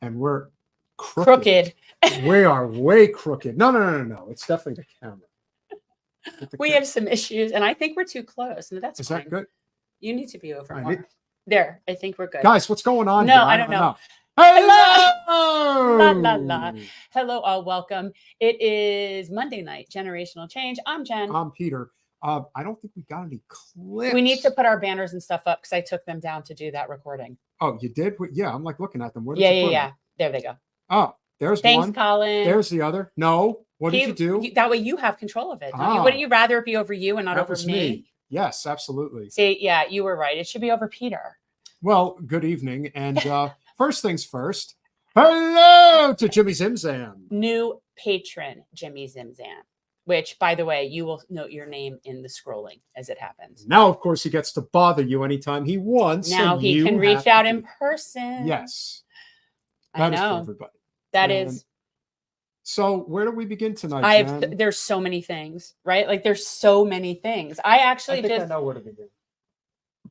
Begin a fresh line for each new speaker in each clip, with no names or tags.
and we're
Crooked.
We are way crooked. No. It's definitely the camera.
We have some issues, and I think we're too close. No, that's
Is
fine.
that good?
You need to be over more. There, I think we're good.
Guys, what's going on?
No,
here?
I don't know.
Hello!
La, la, la. Hello, all. Welcome. It is Monday night, Generational Change. I'm Jen.
I'm Peter. I don't think we got any clips.
We need to put our banners and stuff up because I took them down to do that recording.
Oh, you did? Yeah, I'm like looking at them. Where did you put them?
There they go.
Oh, there's
Thanks,
one.
Colin.
There's the other. No. What did you do?
That way you have control of it. Don't you? Wouldn't you rather it be over you and not over me?
Yes, absolutely.
See, yeah, you were right. It should be over Peter.
Well, good evening. And first things first, hello to Jimmy Zimzam.
New patron, Jimmy Zimzam. Which, by the way, you will note your name in the scrolling as it happens.
Now, of course, he gets to bother you anytime he wants.
Now he can reach out in person.
Yes.
That is for
everybody.
That is.
So where do we begin tonight?
There's so many things, right? Like there's so many things. I think I know where to begin.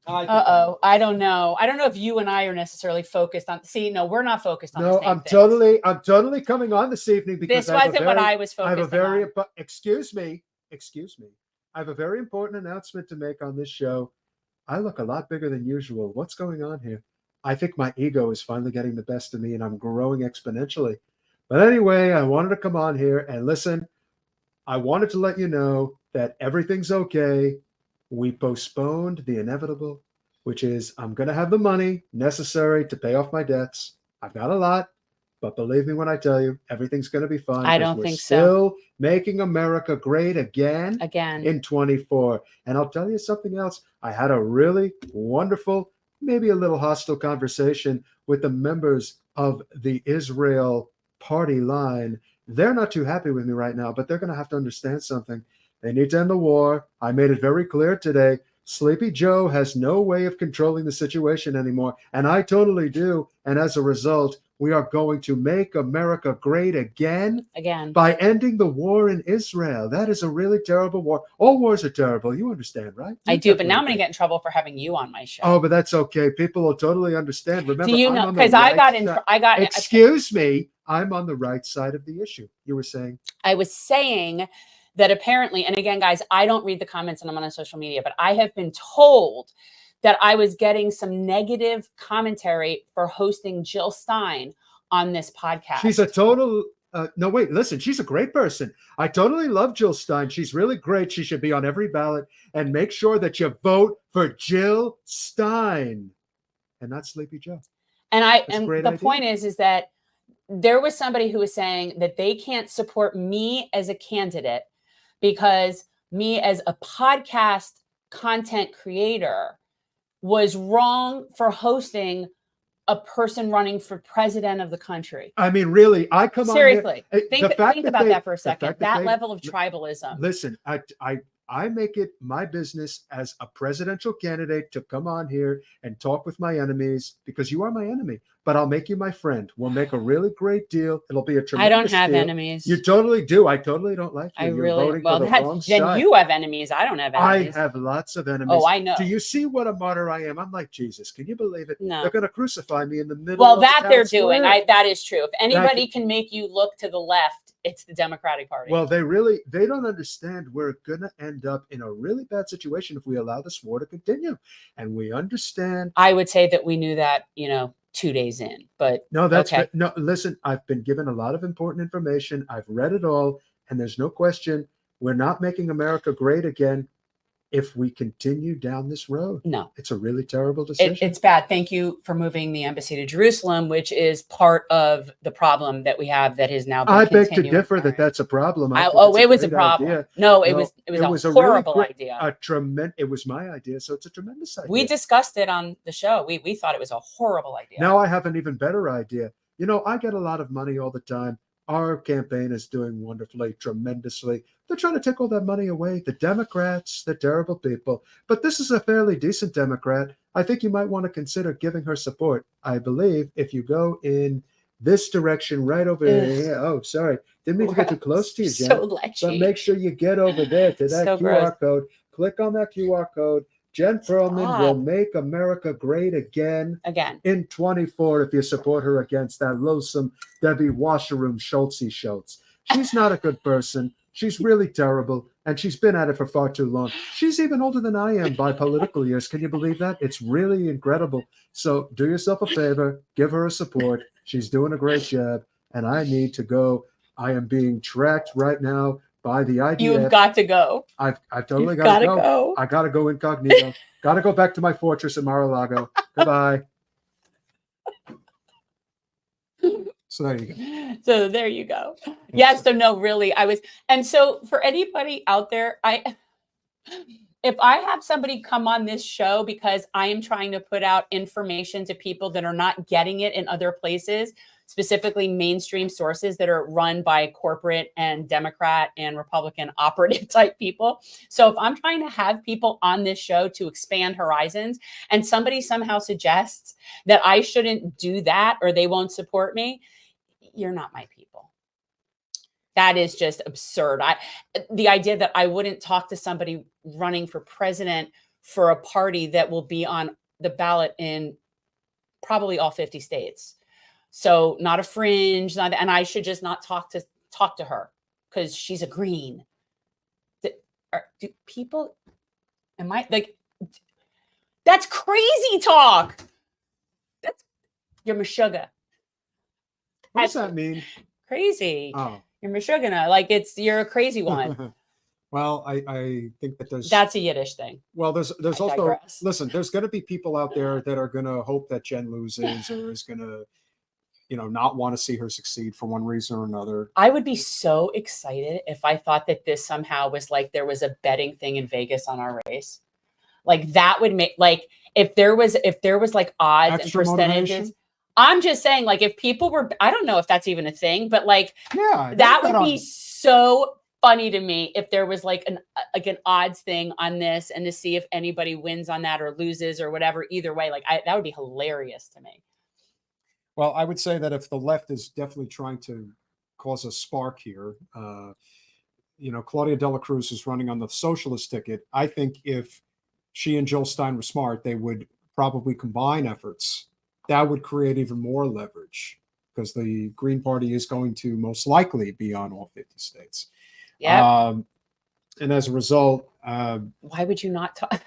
I don't know. I don't know if you and I are necessarily focused on. See, no, we're not focused on.
No, I'm totally coming on this evening because
this wasn't what I was focused on.
Excuse me. I have a very important announcement to make on this show. I look a lot bigger than usual. What's going on here? I think my ego is finally getting the best of me, and I'm growing exponentially. But anyway, I wanted to come on here and listen. I wanted to let you know that everything's okay. We postponed the inevitable, which is I'm going to have the money necessary to pay off my debts. I've got a lot, but believe me when I tell you, everything's going to be fine.
I don't think so.
Still making America great again in 24. And I'll tell you something else. I had a really wonderful, maybe a little hostile conversation with the members of the Israel party line. They're not too happy with me right now, but they're going to have to understand something. They need to end the war. I made it very clear today. Sleepy Joe has no way of controlling the situation anymore, and I totally do. And as a result, we are going to make America great again by ending the war in Israel. That is a really terrible war. All wars are terrible. You understand, right?
I do, but now I'm going to get in trouble for having you on my show.
Oh, but that's okay. People will totally understand. Remember,
do you know? Because I got.
Excuse me. I'm on the right side of the issue. You were saying?
I was saying that apparently, and again, guys, I don't read the comments and I'm on social media, but I have been told that I was getting some negative commentary for hosting Jill Stein on this podcast.
She's a total, no, wait, listen, she's a great person. I totally love Jill Stein. She's really great. She should be on every ballot, and make sure that you vote for Jill Stein and not Sleepy Joe.
And the point is that there was somebody who was saying that they can't support me as a candidate because me as a podcast content creator was wrong for hosting a person running for president of the country.
I mean, really, I come
seriously.
on here.
Think about that for a second. That level of tribalism.
Listen, I make it my business as a presidential candidate to come on here and talk with my enemies because you are my enemy. But I'll make you my friend. We'll make a really great deal. It'll be a tremendous deal.
I don't have enemies.
You totally do. I totally don't like you.
You're voting for the wrong side. Then you have enemies. I don't have enemies.
I have lots of enemies.
Oh, I know.
Do you see what a martyr I am? I'm like Jesus. Can you believe it?
No.
They're going to crucify me in the middle.
Well, that they're doing. That is true. If anybody can make you look to the left, it's the Democratic Party.
Well, they don't understand we're going to end up in a really bad situation if we allow this war to continue. And we understand.
I would say that we knew that, 2 days in, but
no, no, listen, I've been given a lot of important information. I've read it all. And there's no question we're not making America great again if we continue down this road.
No,
it's a really terrible decision.
It's bad. Thank you for moving the embassy to Jerusalem, which is part of the problem that we have that has now been
I beg to differ that that's a problem.
It was a problem. Idea. No, it was a horrible idea.
It was my idea, so it's a tremendous idea.
We discussed it on the show. We thought it was a horrible idea.
Now I have an even better idea. I get a lot of money all the time. Our campaign is doing wonderfully, tremendously. They're trying to take all that money away. The Democrats, they're terrible people. But this is a fairly decent Democrat. I think you might want to consider giving her support. I believe if you go in this direction right over here. Oh, sorry. Didn't mean to get too close to you, Jen.
So
but make sure you get over there to that QR code. Click on that QR code. Jen Perlman will make America great again in 24 if you support her against that loathsome Debbie Wasserroom Schultz. She's not a good person. She's really terrible, and she's been at it for far too long. She's even older than I am by political years. Can you believe that? It's really incredible. So do yourself a favor, give her a support. She's doing a great job, and I need to go. I am being tracked right now by the IDF.
You've got to go.
I've totally got to go. I got to go incognito. Got to go back to my fortress at Mar-a-Lago. Goodbye. So there you go. Yes. So no, really, and so for anybody out there, if I have somebody come on this show because I am trying to put out information to people that are not getting it in other places, specifically mainstream sources that are run by corporate and Democrat and Republican operative type people. So if I'm trying to have people on this show to expand horizons and somebody somehow suggests that I shouldn't do that or they won't support me, you're not my people. That is just absurd. The idea that I wouldn't talk to somebody running for president for a party that will be on the ballot in probably all 50 states. So not a fringe, and I should just not talk to her because she's a green. Do people, am I like, that's crazy talk. You're Meshuggah. What does that mean?
Crazy. Oh. You're Meshuggah. Like you're a crazy one.
Well, I think that
that's a Yiddish thing.
Well, there's also, listen, there's going to be people out there that are going to hope that Jen loses or is going to, not want to see her succeed for one reason or another.
I would be so excited if I thought that this somehow was like there was a betting thing in Vegas on our race. Like that would make, like if there was like odds
extra
and percentages.
Motivation?
I'm just saying, like if people were, I don't know if that's even a thing, but like that would be so funny to me if there was like an odds thing on this and to see if anybody wins on that or loses or whatever. Either way, like that would be hilarious to me.
Well, I would say that if the left is definitely trying to cause a spark here, Claudia Dela Cruz is running on the socialist ticket. I think if she and Jill Stein were smart, they would probably combine efforts. That would create even more leverage because the Green Party is going to most likely be on all 50 states.
Yeah.
And as a result,
why would you not talk?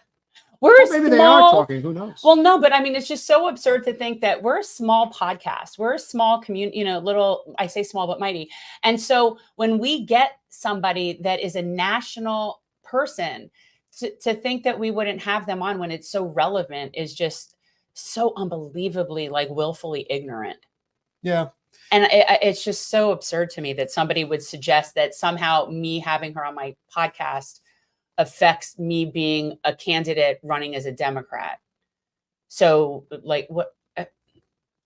Maybe
they are talking. Who knows?
Well, no, but I mean, it's just so absurd to think that we're a small podcast. We're a small community, I say small but mighty. And so when we get somebody that is a national person, to think that we wouldn't have them on when it's so relevant is just so unbelievably like willfully ignorant.
Yeah.
And it's just so absurd to me that somebody would suggest that somehow me having her on my podcast affects me being a candidate running as a Democrat. So like what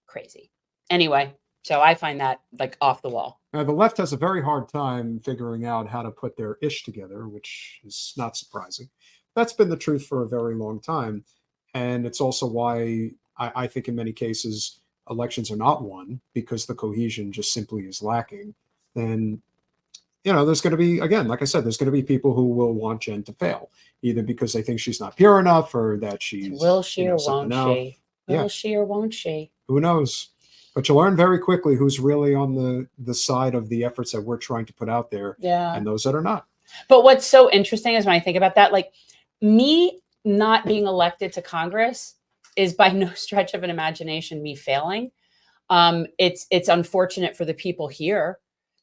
crazy. Anyway, so I find that like off the wall.
The left has a very hard time figuring out how to put their ish together, which is not surprising. That's been the truth for a very long time. And it's also why I think in many cases elections are not won because the cohesion just simply is lacking. Then there's going to be, again, like I said, there's going to be people who will want Jen to fail, either because they think she's not pure enough or that she's
will she or won't she? Will she or won't she?
Who knows? But you'll learn very quickly who's really on the side of the efforts that we're trying to put out there, and those that are not. But
what's so interesting is when I think about that, like me not being elected to Congress is by no stretch of an imagination me failing. It's unfortunate for the people here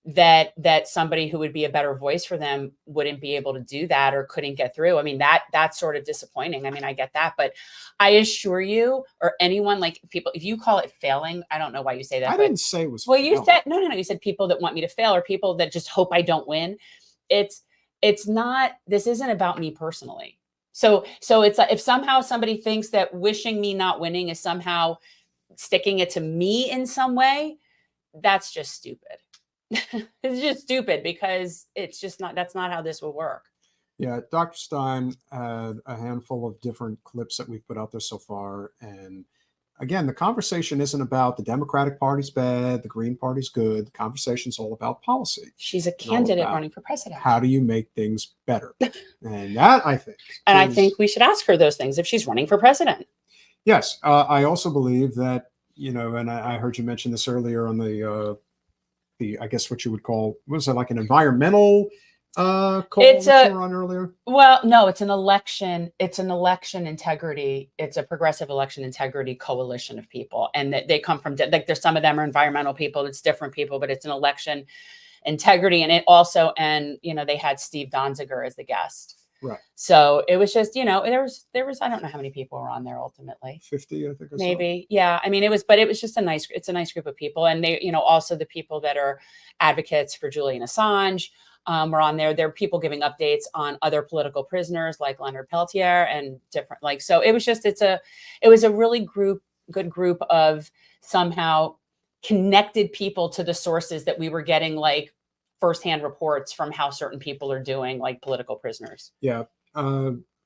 that somebody who would be a better voice for them wouldn't be able to do that or couldn't get through. I mean, that's sort of disappointing. I mean, I get that, but I assure you, or anyone, like people, if you call it failing, I don't know why you say that.
I didn't say it was.
Well, you said, no, you said people that want me to fail or people that just hope I don't win. It's not, this isn't about me personally. So it's like, if somehow somebody thinks that wishing me not winning is somehow sticking it to me in some way, that's just stupid. It's just stupid because it's just not, that's not how this will work.
Yeah, Dr. Stein had a handful of different clips that we've put out there so far, and again, the conversation isn't about the Democratic Party's bad, the Green Party's good. The conversation's all about policy.
She's a candidate running for president.
How do you make things better? And that, I think.
And I think we should ask her those things if she's running for president.
Yes. I also believe that, and I heard you mention this earlier on the I guess what you would call, was it like an environmental call that you were on earlier?
Well, no, it's an election. It's an election integrity. It's a progressive election integrity coalition of people. And they come from, like, there's some of them are environmental people. It's different people, but it's an election integrity. And it also, and, they had Steve Donziger as the guest.
Right.
So it was just, there was, I don't know how many people were on there ultimately.
50, I think.
Maybe. Yeah. I mean, it was just it's a nice group of people. And they, also the people that are advocates for Julian Assange were on there. There are people giving updates on other political prisoners like Leonard Peltier and different, so it was just, it was a really good group of somehow connected people to the sources that we were getting, like, firsthand reports from how certain people are doing, like political prisoners.
Yeah.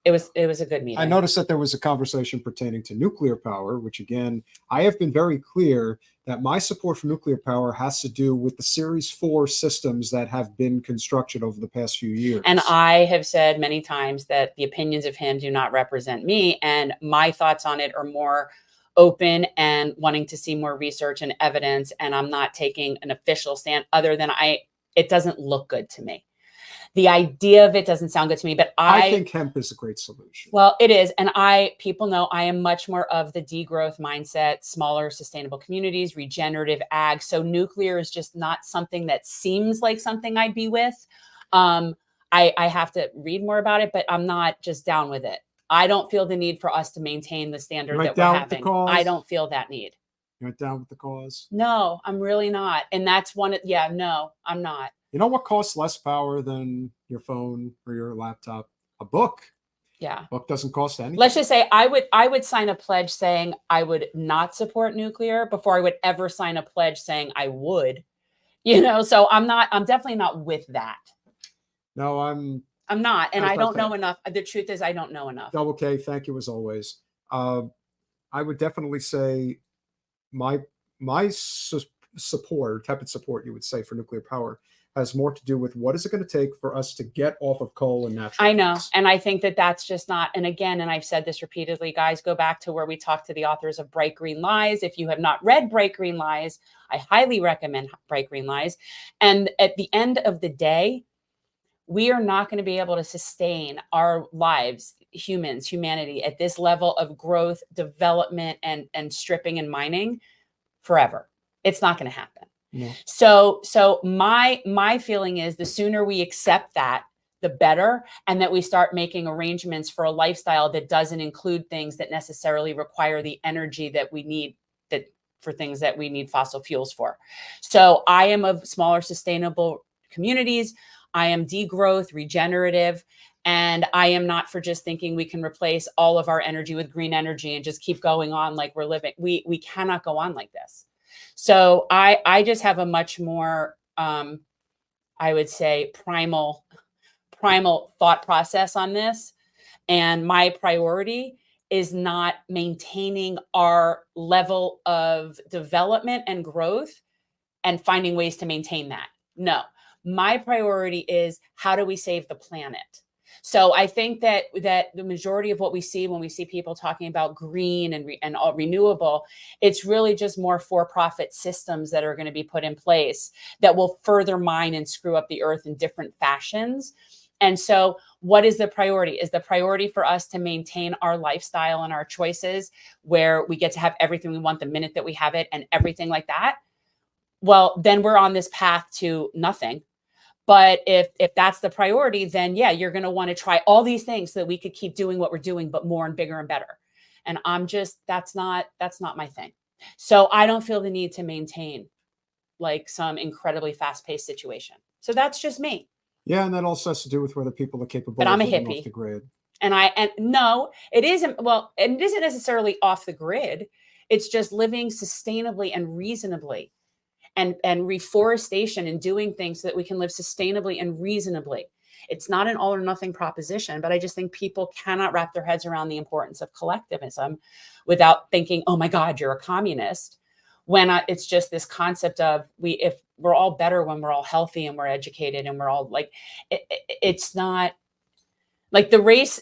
It was a good meeting.
I noticed that there was a conversation pertaining to nuclear power, which, again, I have been very clear that my support for nuclear power has to do with the Series 4 systems that have been constructed over the past few years.
And I have said many times that the opinions of him do not represent me, and my thoughts on it are more open and wanting to see more research and evidence. And I'm not taking an official stand other than it doesn't look good to me. The idea of it doesn't sound good to me, but I
think hemp is a great solution.
Well, it is. And people know I am much more of the degrowth mindset, smaller, sustainable communities, regenerative ag. So nuclear is just not something that seems like something I'd be with. I have to read more about it, but I'm not just down with it. I don't feel the need for us to maintain the standard that we're having. I don't feel that need.
You're not down with the cause?
No, I'm really not. And that's no, I'm not.
You know what costs less power than your phone or your laptop? A book.
Yeah.
A book doesn't cost anything.
Let's just say I would sign a pledge saying I would not support nuclear before I would ever sign a pledge saying I would. So I'm definitely not with that.
No, I'm
not. And I don't know enough. The truth is I don't know enough.
Okay. Thank you as always. I would definitely say my support, tepid support, you would say, for nuclear power has more to do with what is it going to take for us to get off of coal and natural gas.
I know. And I think that that's just not, and again, and I've said this repeatedly, guys, go back to where we talked to the authors of Bright Green Lies. If you have not read Bright Green Lies, I highly recommend Bright Green Lies. And at the end of the day, we are not going to be able to sustain our lives, humanity, at this level of growth, development, and stripping and mining forever. It's not going to happen.
No.
So my feeling is the sooner we accept that, the better, and that we start making arrangements for a lifestyle that doesn't include things that necessarily require the energy that we need for things that we need fossil fuels for. So I am of smaller, sustainable communities. I am degrowth, regenerative, and I am not for just thinking we can replace all of our energy with green energy and just keep going on like we're living. We cannot go on like this. So I just have a much more, I would say, primal thought process on this. And my priority is not maintaining our level of development and growth and finding ways to maintain that. No, my priority is how do we save the planet? So I think that the majority of what we see when we see people talking about green and all renewable, it's really just more for-profit systems that are going to be put in place that will further mine and screw up the earth in different fashions. And so what is the priority? Is the priority for us to maintain our lifestyle and our choices where we get to have everything we want the minute that we have it and everything like that? Well, then we're on this path to nothing. But if that's the priority, then yeah, you're going to want to try all these things so that we could keep doing what we're doing, but more and bigger and better. And that's not my thing. So I don't feel the need to maintain like some incredibly fast-paced situation. So that's just me.
Yeah, and that also has to do with whether people are capable
but
of
I'm a
living
hippie.
off the grid.
And no, it isn't. Well, it isn't necessarily off the grid. It's just living sustainably and reasonably. And reforestation and doing things so that we can live sustainably and reasonably. it's not an all or nothing proposition, but I just think people cannot wrap their heads around the importance of collectivism without thinking, oh my God, you're a communist. When it's just this concept of if we're all better when we're all healthy and we're educated and we're all like, it's not like the race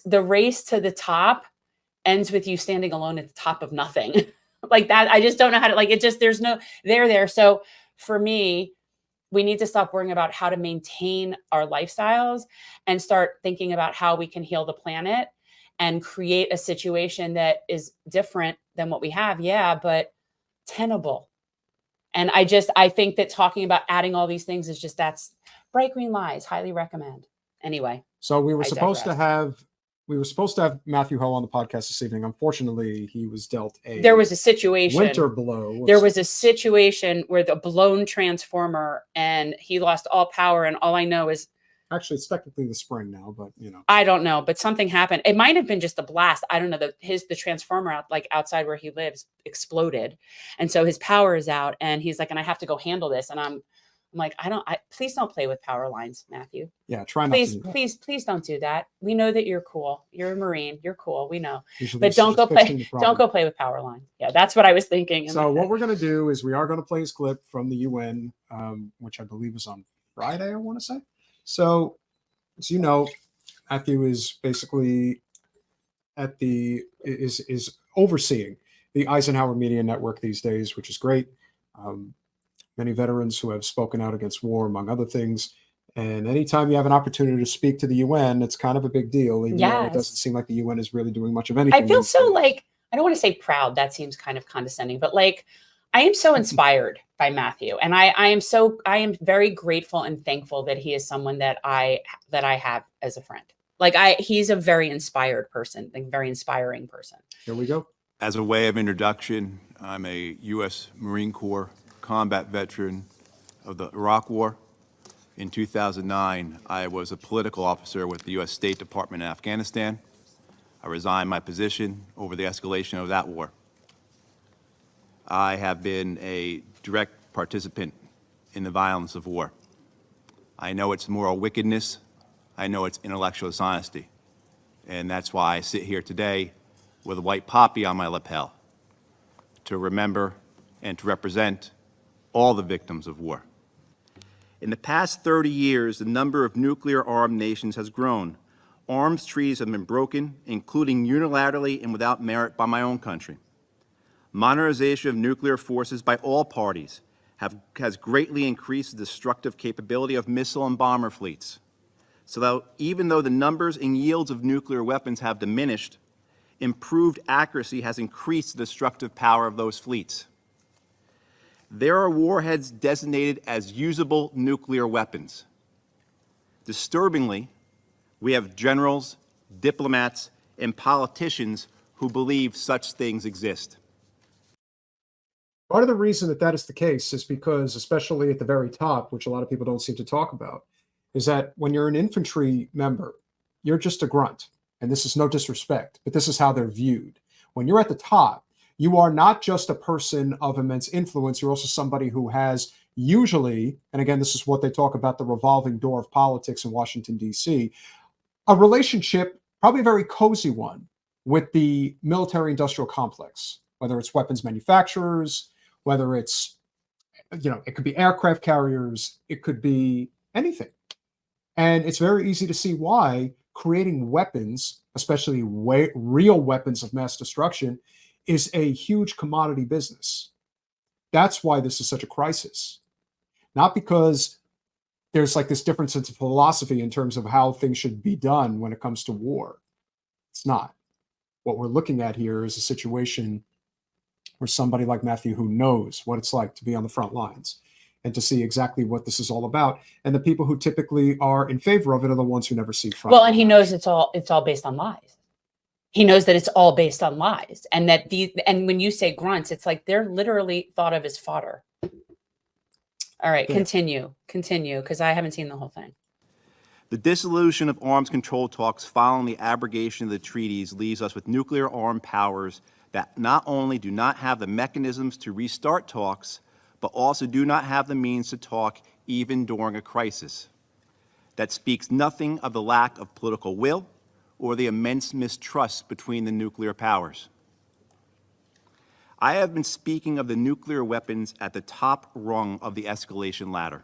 to the top ends with you standing alone at the top of nothing. Like that. I just don't know how to, like, it just, there's no there. So for me, we need to stop worrying about how to maintain our lifestyles and start thinking about how we can heal the planet and create a situation that is different than what we have. Yeah, but tenable. And I think that talking about adding all these things is just, that's bright green lies, highly recommend. Anyway.
So we were supposed to have Matthew Hoh on the podcast this evening. Unfortunately, he was dealt
there was a situation,
winter blow.
There was a situation where the blown transformer and he lost all power. And all I know is,
actually, it's technically the spring now, but
I don't know. But something happened. It might have been just a blast. I don't know. The transformer outside where he lives exploded, and so his power is out. And he's like, and I have to go handle this. And I'm like, please don't play with power lines, Matthew.
Yeah, try not
please,
to do that.
Please don't do that. We know that you're cool. You're a Marine. You're cool. We know.
But
don't go play with power lines. Yeah, that's what I was thinking.
So what we're going to do is we are going to play his clip from the UN, which I believe is on Friday, I want to say. So, as you know, Matthew is basically is overseeing the Eisenhower Media Network these days, which is great. Many veterans who have spoken out against war, among other things. And anytime you have an opportunity to speak to the UN, it's kind of a big deal, even though it doesn't seem like the UN is really doing much of anything.
I feel so I don't want to say proud. That seems kind of condescending, but I am so inspired by Matthew. And I am very grateful and thankful that he is someone that I have as a friend. He's a very inspired person, very inspiring person.
Here we go.
As a way of introduction, I'm a U.S. Marine Corps combat veteran of the Iraq War. In 2009, I was a political officer with the U.S. State Department in Afghanistan. I resigned my position over the escalation of that war. I have been a direct participant in the violence of war. I know its moral wickedness. I know its intellectual dishonesty. And that's why I sit here today with a white poppy on my lapel to remember and to represent all the victims of war. In the past 30 years, the number of nuclear-armed nations has grown. Arms treaties have been broken, including unilaterally and without merit by my own country. Modernization of nuclear forces by all parties has greatly increased the destructive capability of missile and bomber fleets. So that even though the numbers and yields of nuclear weapons have diminished, improved accuracy has increased the destructive power of those fleets. There are warheads designated as usable nuclear weapons. Disturbingly, we have generals, diplomats, and politicians who believe such things exist.
Part of the reason that is the case is because, especially at the very top, which a lot of people don't seem to talk about, is that when you're an infantry member, you're just a grunt. And this is no disrespect, but this is how they're viewed. When you're at the top, you are not just a person of immense influence. You're also somebody who has usually, and again, this is what they talk about, the revolving door of politics in Washington, D.C., a relationship, probably a very cozy one, with the military-industrial complex, whether it's weapons manufacturers, whether it's, it could be aircraft carriers, it could be anything. And it's very easy to see why creating weapons, especially real weapons of mass destruction, is a huge commodity business. That's why this is such a crisis. Not because there's this different sense of philosophy in terms of how things should be done when it comes to war. It's not. What we're looking at here is a situation where somebody like Matthew, who knows what it's like to be on the front lines and to see exactly what this is all about, and the people who typically are in favor of it are the ones who never see front.
Well, and he knows it's all based on lies. He knows that it's all based on lies, and that and when you say grunts, it's like they're literally thought of as fodder. All right, continue, because I haven't seen the whole thing.
The dissolution of arms control talks following the abrogation of the treaties leaves us with nuclear armed powers that not only do not have the mechanisms to restart talks, but also do not have the means to talk even during a crisis. that speaks nothing of the lack of political will or the immense mistrust between the nuclear powers. I have been speaking of the nuclear weapons at the top rung of the escalation ladder.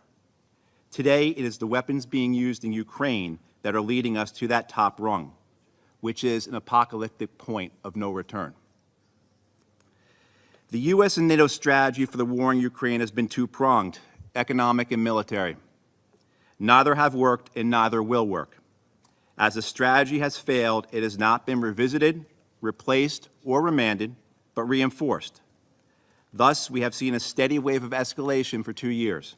Today, it is the weapons being used in Ukraine that are leading us to that top rung, which is an apocalyptic point of no return. The U.S. and NATO strategy for the war in Ukraine has been two-pronged, economic and military. Neither have worked and neither will work. As the strategy has failed, it has not been revisited, replaced, or remanded, but reinforced. Thus, we have seen a steady wave of escalation for 2 years.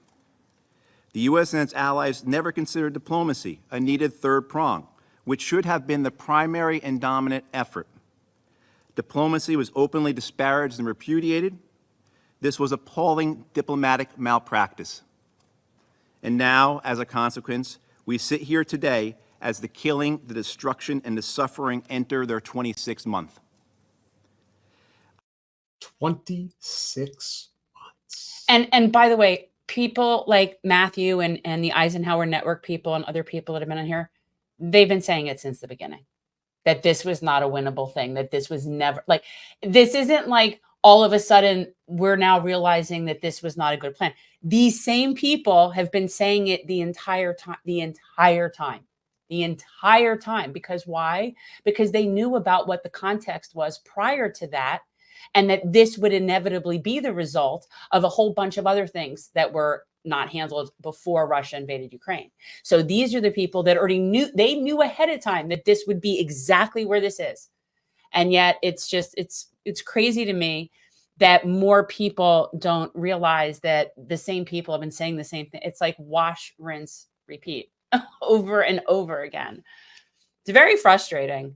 The U.S. and its allies never considered diplomacy a needed third prong, which should have been the primary and dominant effort. Diplomacy was openly disparaged and repudiated. This was appalling diplomatic malpractice. And now, as a consequence, we sit here today as the killing, the destruction, and the suffering enter their 26th month.
26 months.
And by the way, people like Matthew and the Eisenhower Network people and other people that have been on here, they've been saying it since the beginning, that this was not a winnable thing, that this was never, like, this isn't like all of a sudden we're now realizing that this was not a good plan. These same people have been saying it the entire time. Because why? Because they knew about what the context was prior to that, and that this would inevitably be the result of a whole bunch of other things that were not handled before Russia invaded Ukraine. So these are the people that already knew, they knew ahead of time that this would be exactly where this is. And yet it's just, it's crazy to me that more people don't realize that the same people have been saying the same thing. It's like wash, rinse, repeat over and over again. It's very frustrating.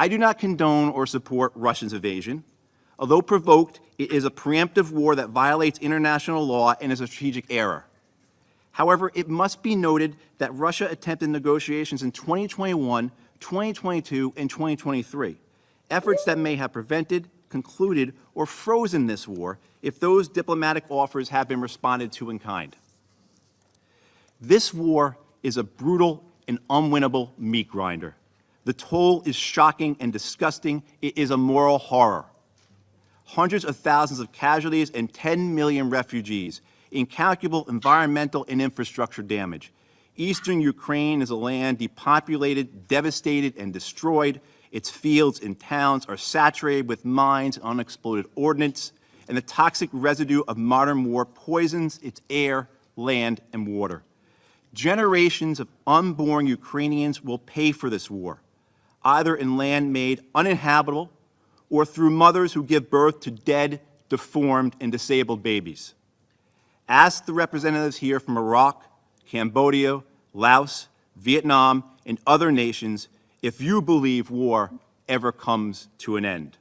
I do not condone or support Russia's invasion. Although provoked, it is a preemptive war that violates international law and is a strategic error. However, it must be noted that Russia attempted negotiations in 2021, 2022, and 2023, efforts that may have prevented, concluded, or frozen this war if those diplomatic offers have been responded to in kind. This war is a brutal and unwinnable meat grinder. The toll is shocking and disgusting. It is a moral horror. Hundreds of thousands of casualties and 10 million refugees, incalculable environmental and infrastructure damage. Eastern Ukraine is a land depopulated, devastated, and destroyed. Its fields and towns are saturated with mines and unexploded ordnance, and the toxic residue of modern war poisons its air, land, and water. Generations of unborn Ukrainians will pay for this war, either in land made uninhabitable or through mothers who give birth to dead, deformed, and disabled babies. Ask the representatives here from Iraq, Cambodia, Laos, Vietnam, and other nations if you believe war ever comes to an end.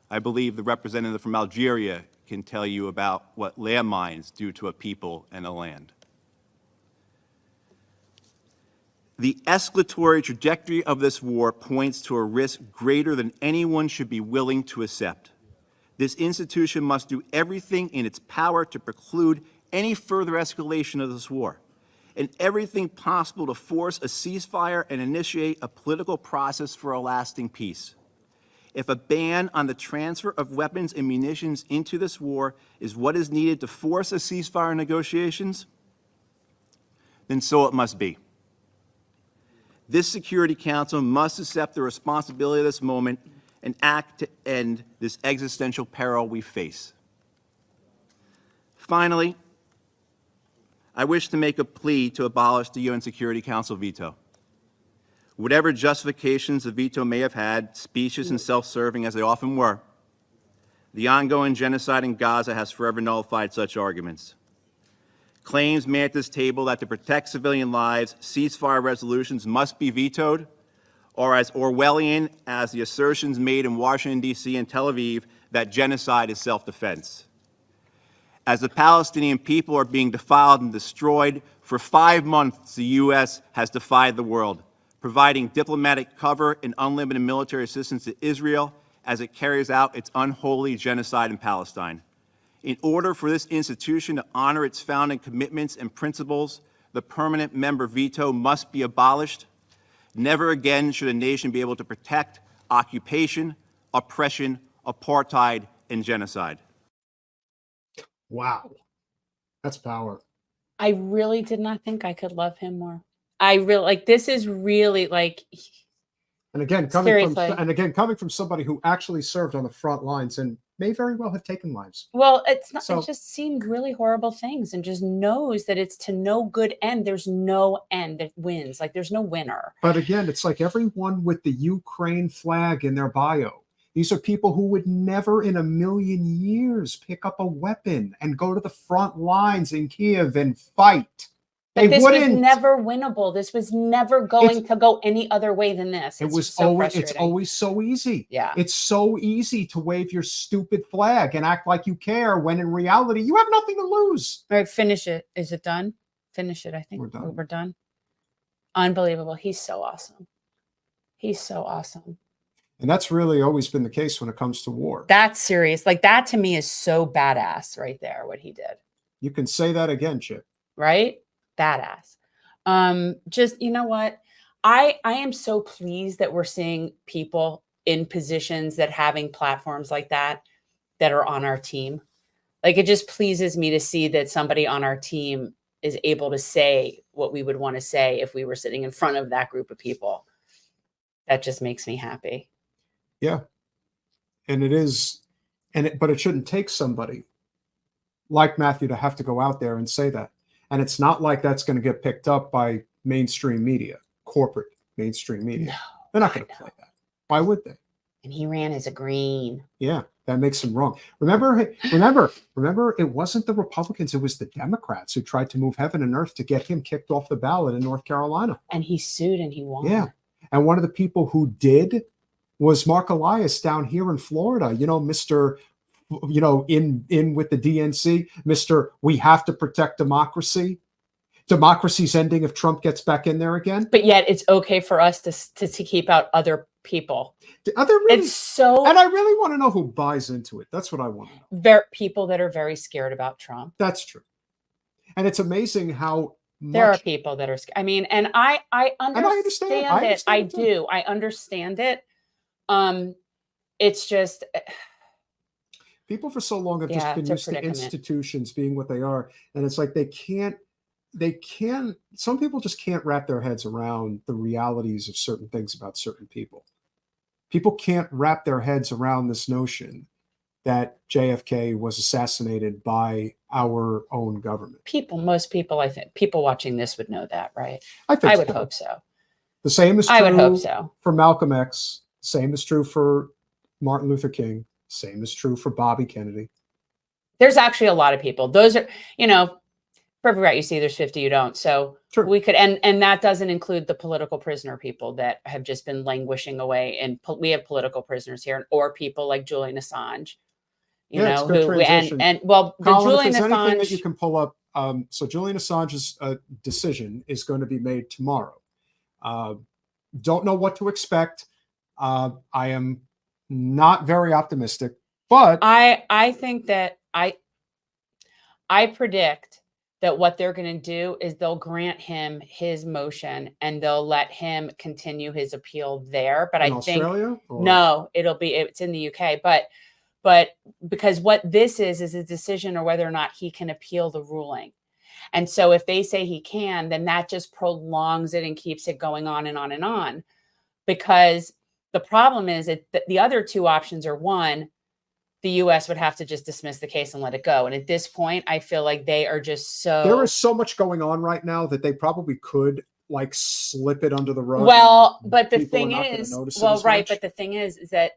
I believe the representative from Algeria can tell you about what landmines do to a people and a land. The escalatory trajectory of this war points to a risk greater than anyone should be willing to accept. This institution must do everything in its power to preclude any further escalation of this war, and everything possible to force a ceasefire and initiate a political process for a lasting peace. If a ban on the transfer of weapons and munitions into this war is what is needed to force a ceasefire negotiations, then so it must be. This Security Council must accept the responsibility of this moment and act to end this existential peril we face. Finally, I wish to make a plea to abolish the UN Security Council veto. Whatever justifications the veto may have had, specious and self-serving as they often were, the ongoing genocide in Gaza has forever nullified such arguments. Claims made at this table that to protect civilian lives, ceasefire resolutions must be vetoed are as Orwellian as the assertions made in Washington, D.C. and Tel Aviv that genocide is self-defense. As the Palestinian people are being defiled and destroyed, for 5 months the U.S. has defied the world, providing diplomatic cover and unlimited military assistance to Israel as it carries out its unholy genocide in Palestine. In order for this institution to honor its founding commitments and principles, The permanent member veto must be abolished. Never again should a nation be able to protect occupation, oppression, apartheid, and genocide.
Wow. That's power.
I really did not think I could love him more. I really, like, this is really, like,
and again, coming from somebody who actually served on the front lines and may very well have taken lives.
Well, it's not, it just seemed really horrible things, and just knows that it's to no good end. There's no end that wins. Like, there's no winner.
But again, it's like everyone with the Ukraine flag in their bio. These are people who would never in a million years pick up a weapon and go to the front lines in Kiev and fight.
But this was never winnable. This was never going to go any other way than this.
It's always so easy.
Yeah.
It's so easy to wave your stupid flag and act like you care when in reality you have nothing to lose.
All right, finish it. Is it done? Finish it, I think. We're done. Unbelievable. He's so awesome. He's so awesome.
And that's really always been the case when it comes to war.
That's serious. Like, that to me is so badass right there, what he did.
You can say that again, Chip.
Right? Badass. Just, you know what? I am so pleased that we're seeing people in positions that having platforms like that are on our team. Like, it just pleases me to see that somebody on our team is able to say what we would want to say if we were sitting in front of that group of people. That just makes me happy.
Yeah. And it is, but it shouldn't take somebody like Matthew to have to go out there and say that. And it's not like that's going to get picked up by mainstream media, corporate mainstream media.
No,
they're not going to play that. Why would they?
And he ran as a green.
Yeah, that makes him wrong. Remember, it wasn't the Republicans, it was the Democrats who tried to move heaven and earth to get him kicked off the ballot in North Carolina.
And he sued and he won.
Yeah. And one of the people who did was Mark Elias down here in Florida, you know, Mr. You know, in with the DNC, Mr. We have to protect democracy. Democracy's ending if Trump gets back in there again.
But yet it's okay for us to keep out other people.
Are there really,
it's so,
and I really want to know who buys into it. That's what I want to know.
People that are very scared about Trump.
That's true. And it's amazing how
there are people that are, I mean, and I understand it. I do. I understand it. It's just
people for so long have just been used to institutions being what they are, and it's like they can't. Some people just can't wrap their heads around the realities of certain things about certain people. People can't wrap their heads around this notion that JFK was assassinated by our own government.
Most people, I think, people watching this would know that, right?
I
would hope so.
The same is true
I would hope so.
For Malcolm X. Same is true for Martin Luther King. Same is true for Bobby Kennedy.
There's actually a lot of people. Those are, you know, for every right you see, there's 50 you don't. So true. We could, and that doesn't include the political prisoner people that have just been languishing away. And we have political prisoners here, or people like Julian Assange, you know, well, the Julian Assange,
anything that you can pull up. So Julian Assange's decision is going to be made tomorrow. Don't know what to expect. I am not very optimistic, but
I think that I predict that what they're going to do is they'll grant him his motion and they'll let him continue his appeal there. But I think no, it's in the UK, but because what this is a decision or whether or not he can appeal the ruling. And so if they say he can, then that just prolongs it and keeps it going on and on and on, because the problem is that the other two options are, one, the U.S. would have to just dismiss the case and let it go. And at this point, I feel like they are just so...
There is so much going on right now that they probably could like slip it under the rug.
Well, but the thing is, but the thing is that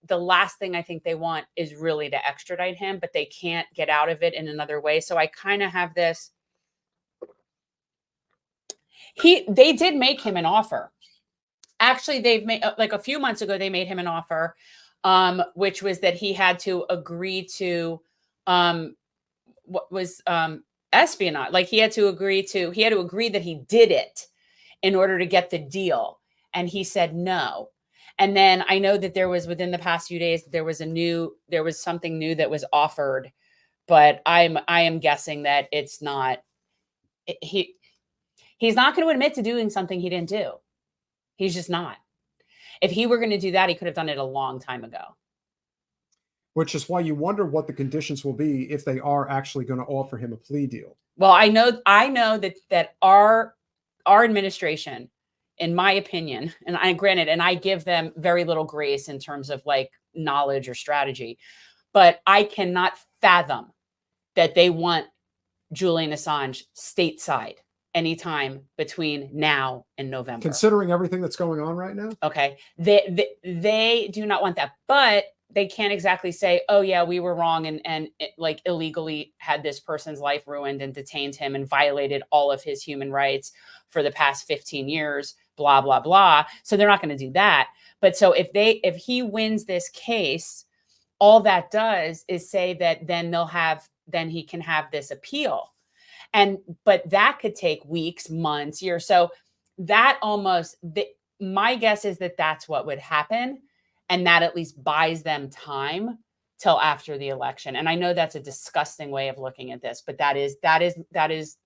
the last thing I think they want is really to extradite him, but they can't get out of it in another way. So I kind of have this... They did make him an offer. Actually, they've made, like a few months ago, they made him an offer, which was that he had to agree to what was espionage. Like he had to agree that he did it in order to get the deal. And he said no. And then I know that there was, within the past few days, there was something new that was offered, but I am guessing that it's not, He's not going to admit to doing something he didn't do. He's just not. If he were going to do that, he could have done it a long time ago.
Which is why you wonder what the conditions will be if they are actually going to offer him a plea deal.
Well, I know that our administration, in my opinion, and I give them very little grace in terms of like knowledge or strategy, but I cannot fathom that they want Julian Assange stateside anytime between now and November.
Considering everything that's going on right now?
Okay. They do not want that, but they can't exactly say, oh yeah, we were wrong and like illegally had this person's life ruined and detained him and violated all of his human rights for the past 15 years, blah, blah, blah. So they're not going to do that. But so if he wins this case, all that does is say that then he can have this appeal. But that could take weeks, months, years. So that my guess is that that's what would happen. And that at least buys them time till after the election. And I know that's a disgusting way of looking at this, but that's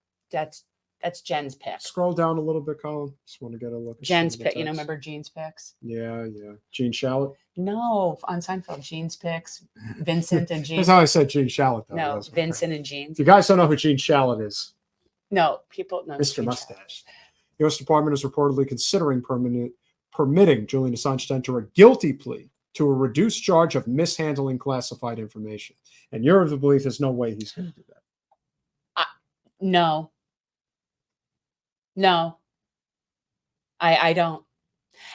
Jen's pick.
Scroll down a little bit, Colin. Just want to get a look.
Jen's pick. You know, remember Jean's picks?
Yeah. Gene Shalit?
No, on Seinfeld, Jean's picks. Vincent and Jean.
That's how I said Gene Shalit, though.
No, Vincent and Jean.
If you guys don't know who Gene Shalit is.
No, people know.
Mr. Mustache. The U.S. Department is reportedly considering permitting Julian Assange to enter a guilty plea to a reduced charge of mishandling classified information. And you're of the belief there's no way he's going to do that.
No, I don't.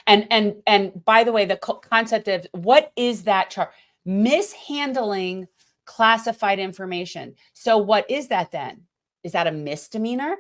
And by the way, the concept of what is that charge? Mishandling classified information. So what is that then? Is that a misdemeanor?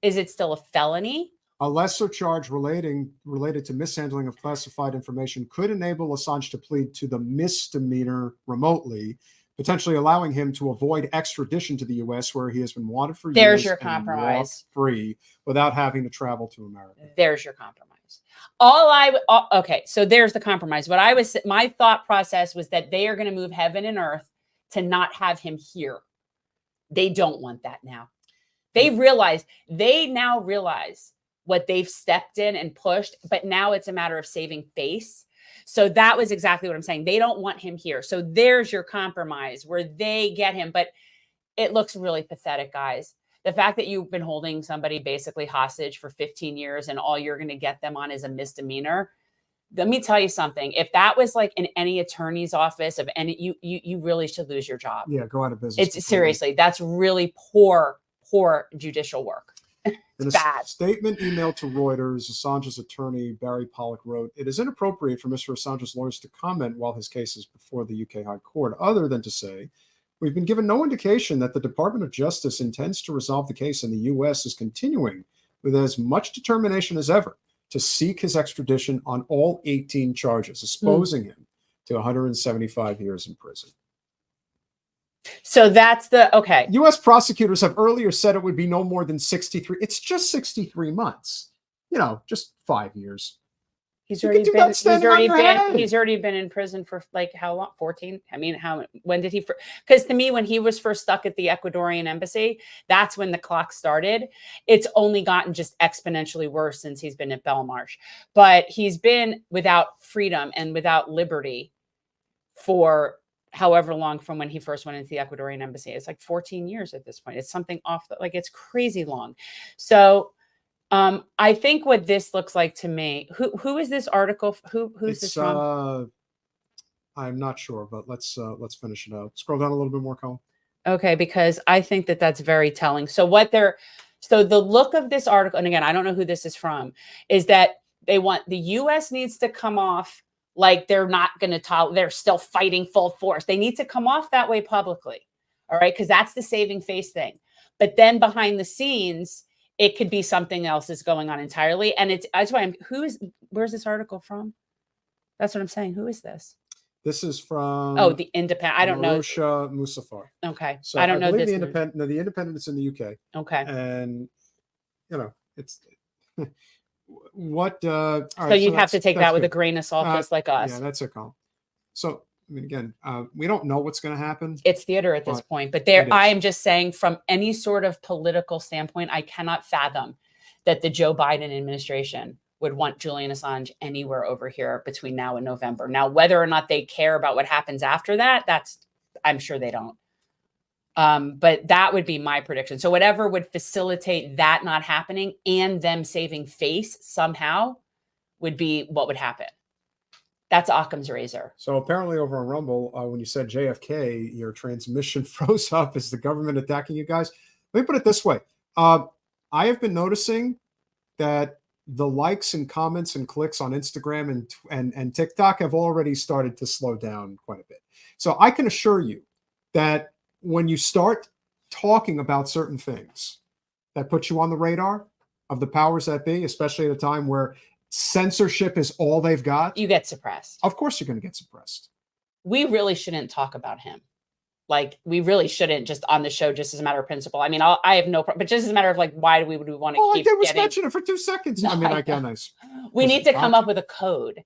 Is it still a felony?
A lesser charge related to mishandling of classified information could enable Assange to plead to the misdemeanor remotely, potentially allowing him to avoid extradition to the U.S., where he has been wanted for years.
There's your compromise.
Free without having to travel to America.
There's your compromise. Okay, so there's the compromise. My thought process was that they are going to move heaven and earth to not have him here. They don't want that now. They now realize what they've stepped in and pushed, but now it's a matter of saving face. So that was exactly what I'm saying. They don't want him here. So there's your compromise where they get him, but it looks really pathetic, guys. The fact that you've been holding somebody basically hostage for 15 years and all you're going to get them on is a misdemeanor. Let me tell you something. If that was like in any attorney's office of any, you really should lose your job.
Yeah, go out of business.
It's seriously, that's really poor judicial work.
In a statement emailed to Reuters, Assange's attorney, Barry Pollock, wrote, "It is inappropriate for Mr. Assange's lawyers to comment while his case is before the UK High Court, other than to say, we've been given no indication that the Department of Justice intends to resolve the case, and the U.S. is continuing with as much determination as ever to seek his extradition on all 18 charges, exposing him to 175 years in prison."
So that's okay.
U.S. prosecutors have earlier said it would be no more than 63. It's just 63 months. Just 5 years.
He's already been in prison for like how long? 14? I mean, when did he? Because to me, when he was first stuck at the Ecuadorian embassy, that's when the clock started. It's only gotten just exponentially worse since he's been at Belmarsh. But he's been without freedom and without liberty for however long from when he first went into the Ecuadorian embassy. It's like 14 years at this point. It's something it's crazy long. So I think what this looks like to me, who is this article? Who's this from?
I'm not sure, but let's finish it out. Scroll down a little bit more, Colin.
Okay, because I think that that's very telling. So the look of this article, and again, I don't know who this is from, is that they want the U.S. needs to come off like they're not going to they're still fighting full force. They need to come off that way publicly. All right. Because that's the saving face thing. But then behind the scenes, it could be something else is going on entirely. And that's why where's this article from? That's what I'm saying. Who is this?
This is from
The Independent. I don't know.
Marusha Musafar.
Okay.
So
I don't know this.
The Independent is in the UK.
Okay.
And it's what
so you'd have to take that with a grain of salt, just like us.
Yeah, that's a call. So I mean, again, we don't know what's going to happen.
It's theater at this point, but I am just saying, from any sort of political standpoint, I cannot fathom that the Joe Biden administration would want Julian Assange anywhere over here between now and November. Now, whether or not they care about what happens after that, I'm sure they don't. But that would be my prediction. So whatever would facilitate that not happening and them saving face somehow would be what would happen. That's Occam's razor.
So apparently over on Rumble, when you said JFK, your transmission froze up. Is the government attacking you guys? Let me put it this way. I have been noticing that the likes and comments and clicks on Instagram and TikTok have already started to slow down quite a bit. So I can assure you that when you start talking about certain things that put you on the radar of the powers that be, especially at a time where censorship is all they've got,
you get suppressed.
Of course you're going to get suppressed.
We really shouldn't talk about him. Like, we really shouldn't just on the show, just as a matter of principle. I mean, I have no problem, but just as a matter of like, why do we want to keep
I did mention it for 2 seconds.
No,
I mean,
we need to come up with a code.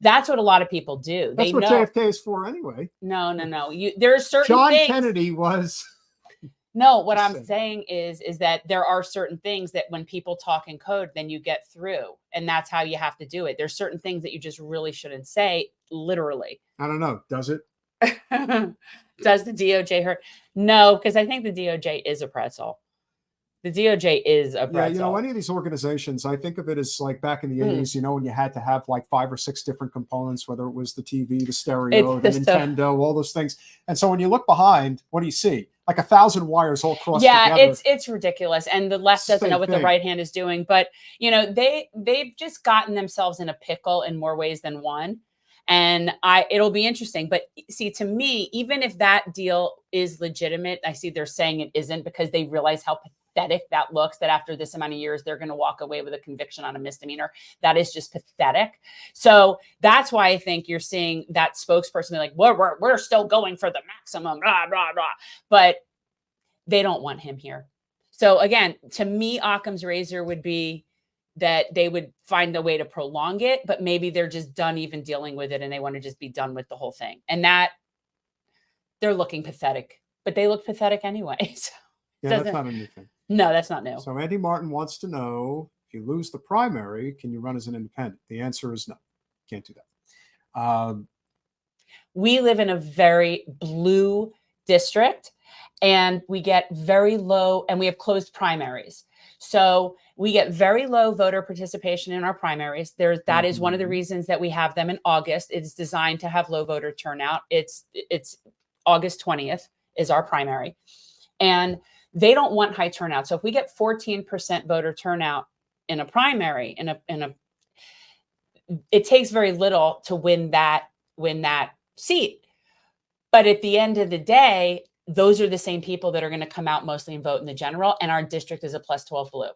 That's what a lot of people do.
That's what JFK is for anyway.
No. There are certain things.
John Kennedy was.
No, what I'm saying is that there are certain things that when people talk in code, then you get through. And that's how you have to do it. There's certain things that you just really shouldn't say, literally.
I don't know. Does it?
Does the DOJ hurt? No, because I think the DOJ is a pretzel. The DOJ is a pretzel.
Yeah, any of these organizations, I think of it as like back in the 80s, when you had to have like 5 or 6 different components, whether it was the TV, the stereo, the Nintendo, all those things. And so when you look behind, what do you see? Like 1,000 wires all crossed together.
Yeah, it's ridiculous. And the left doesn't know what the right hand is doing. But, they've just gotten themselves in a pickle in more ways than one. And it'll be interesting. But see, to me, even if that deal is legitimate, I see they're saying it isn't because they realize how pathetic that looks, that after this amount of years, they're going to walk away with a conviction on a misdemeanor. That is just pathetic. So that's why I think you're seeing that spokesperson be like, we're still going for the maximum, blah, blah, blah. But they don't want him here. So again, to me, Occam's razor would be that they would find a way to prolong it, but maybe they're just done even dealing with it and they want to just be done with the whole thing. And that they're looking pathetic, but they look pathetic anyway. So
yeah, that's not a new thing.
No, that's not new.
So Andy Martin wants to know, if you lose the primary, can you run as an independent? The answer is no. Can't do that.
We live in a very blue district and we get very low, and we have closed primaries. So we get very low voter participation in our primaries. That is one of the reasons that we have them in August. It's designed to have low voter turnout. It's August 20th is our primary. And they don't want high turnout. So if we get 14% voter turnout in a primary, it takes very little to win that seat. But at the end of the day, those are the same people that are going to come out mostly and vote in the general. And our district is a plus 12 blue.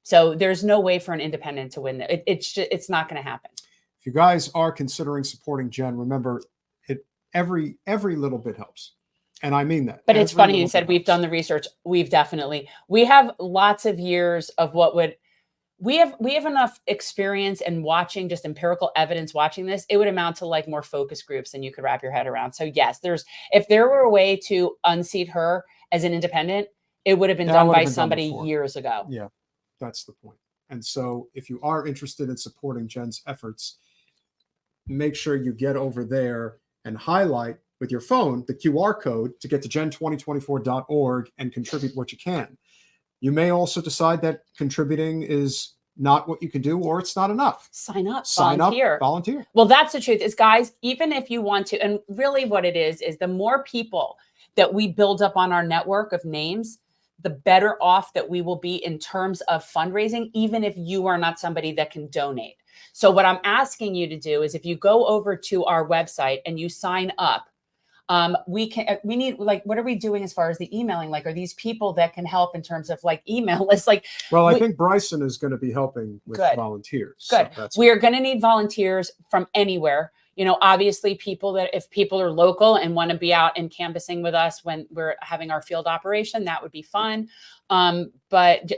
So there's no way for an independent to win. It's not going to happen.
If you guys are considering supporting Jen, remember, every little bit helps. And I mean that.
But it's funny you said we've done the research. We have lots of years of we have enough experience and watching just empirical evidence watching this. It would amount to like more focus groups than you could wrap your head around. So yes, if there were a way to unseat her as an independent, it would have been done by somebody years ago.
Yeah, that's the point. And so if you are interested in supporting Jen's efforts, make sure you get over there and highlight with your phone the QR code to get to gen2024.org and contribute what you can. You may also decide that contributing is not what you can do, or it's not enough.
Sign up,
volunteer.
Well, that's the truth is, guys, even if you want to, and really what it is the more people that we build up on our network of names, the better off that we will be in terms of fundraising, even if you are not somebody that can donate. So what I'm asking you to do is if you go over to our website and you sign up, we need, like, what are we doing as far as the emailing? Like, are these people that can help in terms of like email lists? Like,
I think Bryson is going to be helping with volunteers.
Good. So we are going to need volunteers from anywhere. Obviously if people are local and want to be out and canvassing with us when we're having our field operation, that would be fun. But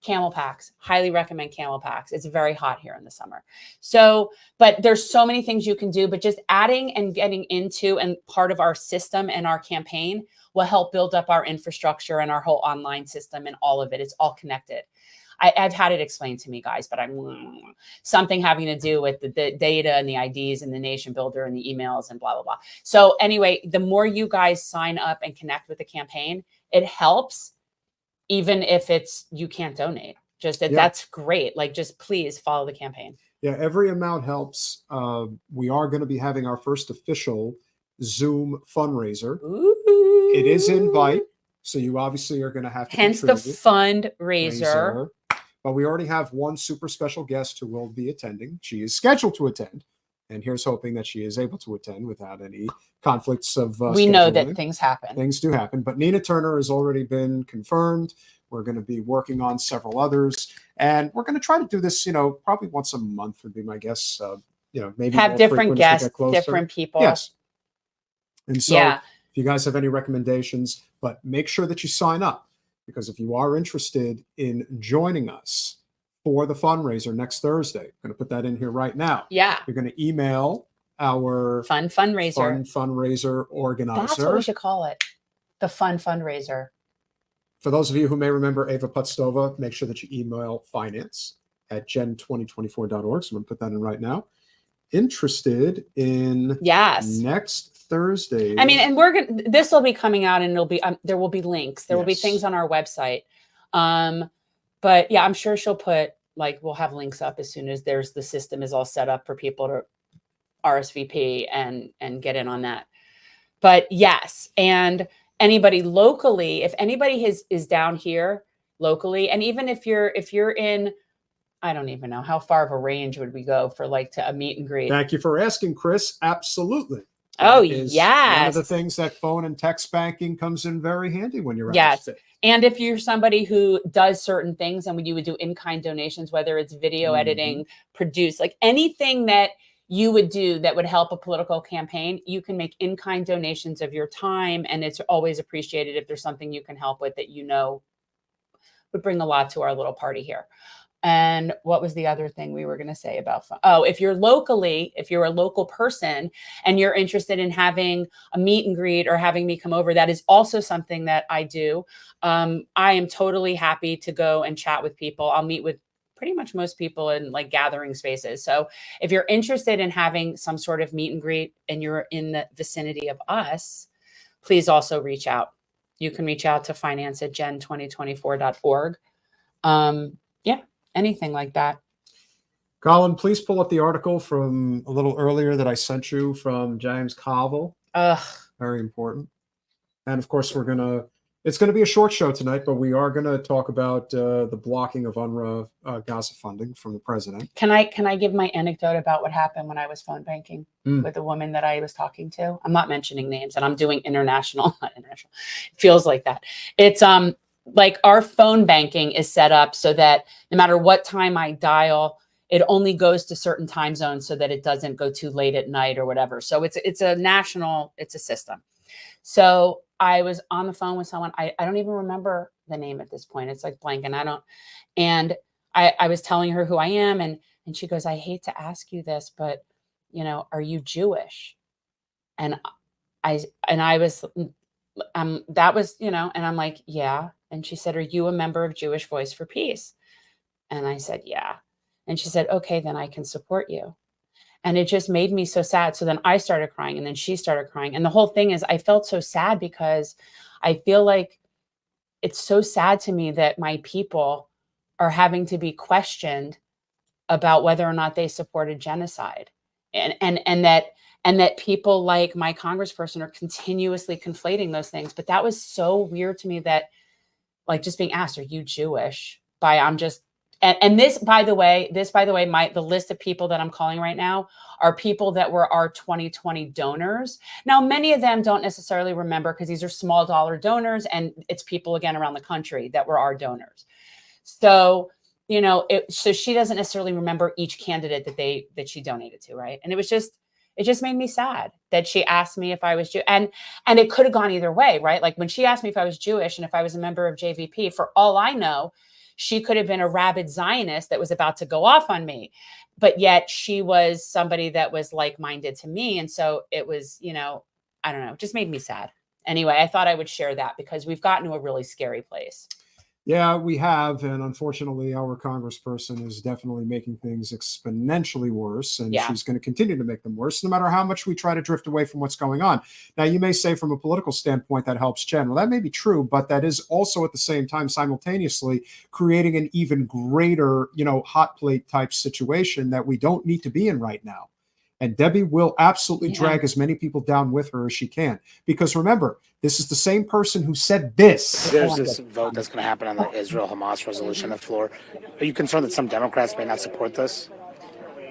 camel packs, highly recommend camel packs. It's very hot here in the summer. So, but there's so many things you can do, but just adding and getting into and part of our system and our campaign will help build up our infrastructure and our whole online system and all of it. It's all connected. I've had it explained to me, guys, but something having to do with the data and the IDs and the nation builder and the emails and blah, blah, blah. So anyway, the more you guys sign up and connect with the campaign, it helps, even if you can't donate. Just that's great. Like, just please follow the campaign.
Yeah, every amount helps. We are going to be having our first official Zoom fundraiser.
Ooh.
It is invite, so you obviously are going to have to
hence the fundraiser.
But we already have one super special guest who will be attending. She is scheduled to attend, and here's hoping that she is able to attend without any conflicts of
we know that things happen.
Things do happen, but Nina Turner has already been confirmed. We're going to be working on several others, and we're going to try to do this, probably once a month would be my guess. Maybe
have different guests, different people.
Yes. And so if you guys have any recommendations, but make sure that you sign up, because if you are interested in joining us for the fundraiser next Thursday, I'm going to put that in here right now.
Yeah.
You're going to email our
fun fundraiser
organizer.
That's what we should call it. The fun fundraiser.
For those of you who may remember Ava Putstova, make sure that you email finance@gen2024.org. So I'm going to put that in right now. Interested in next Thursday.
I mean, and this will be coming out, and it'll be there will be links. There will be things on our website. But yeah, I'm sure she'll put, like, we'll have links up as soon as the system is all set up for people to RSVP and get in on that. But yes, and anybody locally, if anybody is down here locally, and even if you're in, I don't even know how far of a range would we go for a meet and greet.
Thank you for asking, Chris. Absolutely.
Oh, yes.
One of the things that phone and text banking comes in very handy when you're out of state.
And if you're somebody who does certain things, and when you would do in-kind donations, whether it's video editing, produce, like anything that you would do that would help a political campaign, you can make in-kind donations of your time. And it's always appreciated if there's something you can help with that would bring a lot to our little party here. And what was the other thing we were going to say about fun? Oh, if you're a local person and you're interested in having a meet and greet or having me come over, that is also something that I do. I am totally happy to go and chat with people. I'll meet with pretty much most people in gathering spaces. So if you're interested in having some sort of meet and greet and you're in the vicinity of us, please also reach out. You can reach out to finance@gen2024.org. Anything like that.
Colin, please pull up the article from a little earlier that I sent you from James Carville. Very important. And of course, it's going to be a short show tonight, but we are going to talk about the blocking of UNRWA Gaza funding from the president.
Can I give my anecdote about what happened when I was phone banking with a woman that I was talking to? I'm not mentioning names, and I'm doing international. Not international. It feels like that. It's like our phone banking is set up so that no matter what time I dial, it only goes to certain time zones so that it doesn't go too late at night or whatever. So it's a system. So I was on the phone with someone. I don't even remember the name at this point. It's like blank, and I was telling her who I am, and she goes, "I hate to ask you this, but are you Jewish?" And I was, that was, and I'm like, "Yeah." And she said, "Are you a member of Jewish Voice for Peace?" And I said, "Yeah." And she said, "Okay, then I can support you." And it just made me so sad. So then I started crying, and then she started crying. And the whole thing is, I felt so sad because I feel like it's so sad to me that my people are having to be questioned about whether or not they supported genocide. And that people like my congressperson are continuously conflating those things. But that was so weird to me, that just being asked, "Are you Jewish?" And this, by the way, the list of people that I'm calling right now are people that were our 2020 donors. Now, many of them don't necessarily remember, because these are small dollar donors, and it's people, again, around the country that were our donors. So, so she doesn't necessarily remember each candidate that she donated to, right? And it just made me sad that she asked me if I was Jewish. And it could have gone either way, right? Like when she asked me if I was Jewish and if I was a member of JVP, for all I know, she could have been a rabid Zionist that was about to go off on me. But yet she was somebody that was like-minded to me. And so it was, I don't know, it just made me sad. Anyway, I thought I would share that because we've gotten to a really scary place.
Yeah, we have. And unfortunately, our congressperson is definitely making things exponentially worse. And
Yeah.
she's going to continue to make them worse, no matter how much we try to drift away from what's going on. Now, you may say from a political standpoint that helps Jen. Well, that may be true, but that is also at the same time simultaneously creating an even greater, hot plate type situation that we don't need to be in right now. And Debbie will absolutely drag as many people down with her as she can. Because remember, this is the same person who said this.
There's this vote that's going to happen on the Israel-Hamas resolution on the floor. Are you concerned that some Democrats may not support this?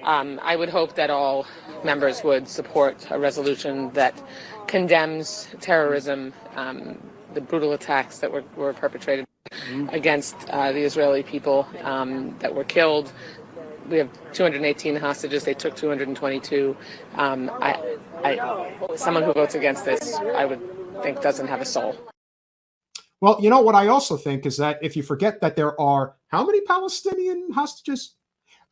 I would hope that all members would support a resolution that condemns terrorism, the brutal attacks that were perpetrated against the Israeli people that were killed. We have 218 hostages. They took 222. Someone who votes against this, I would think, doesn't have a soul.
Well, you know what I also think is that if you forget that there are how many Palestinian hostages?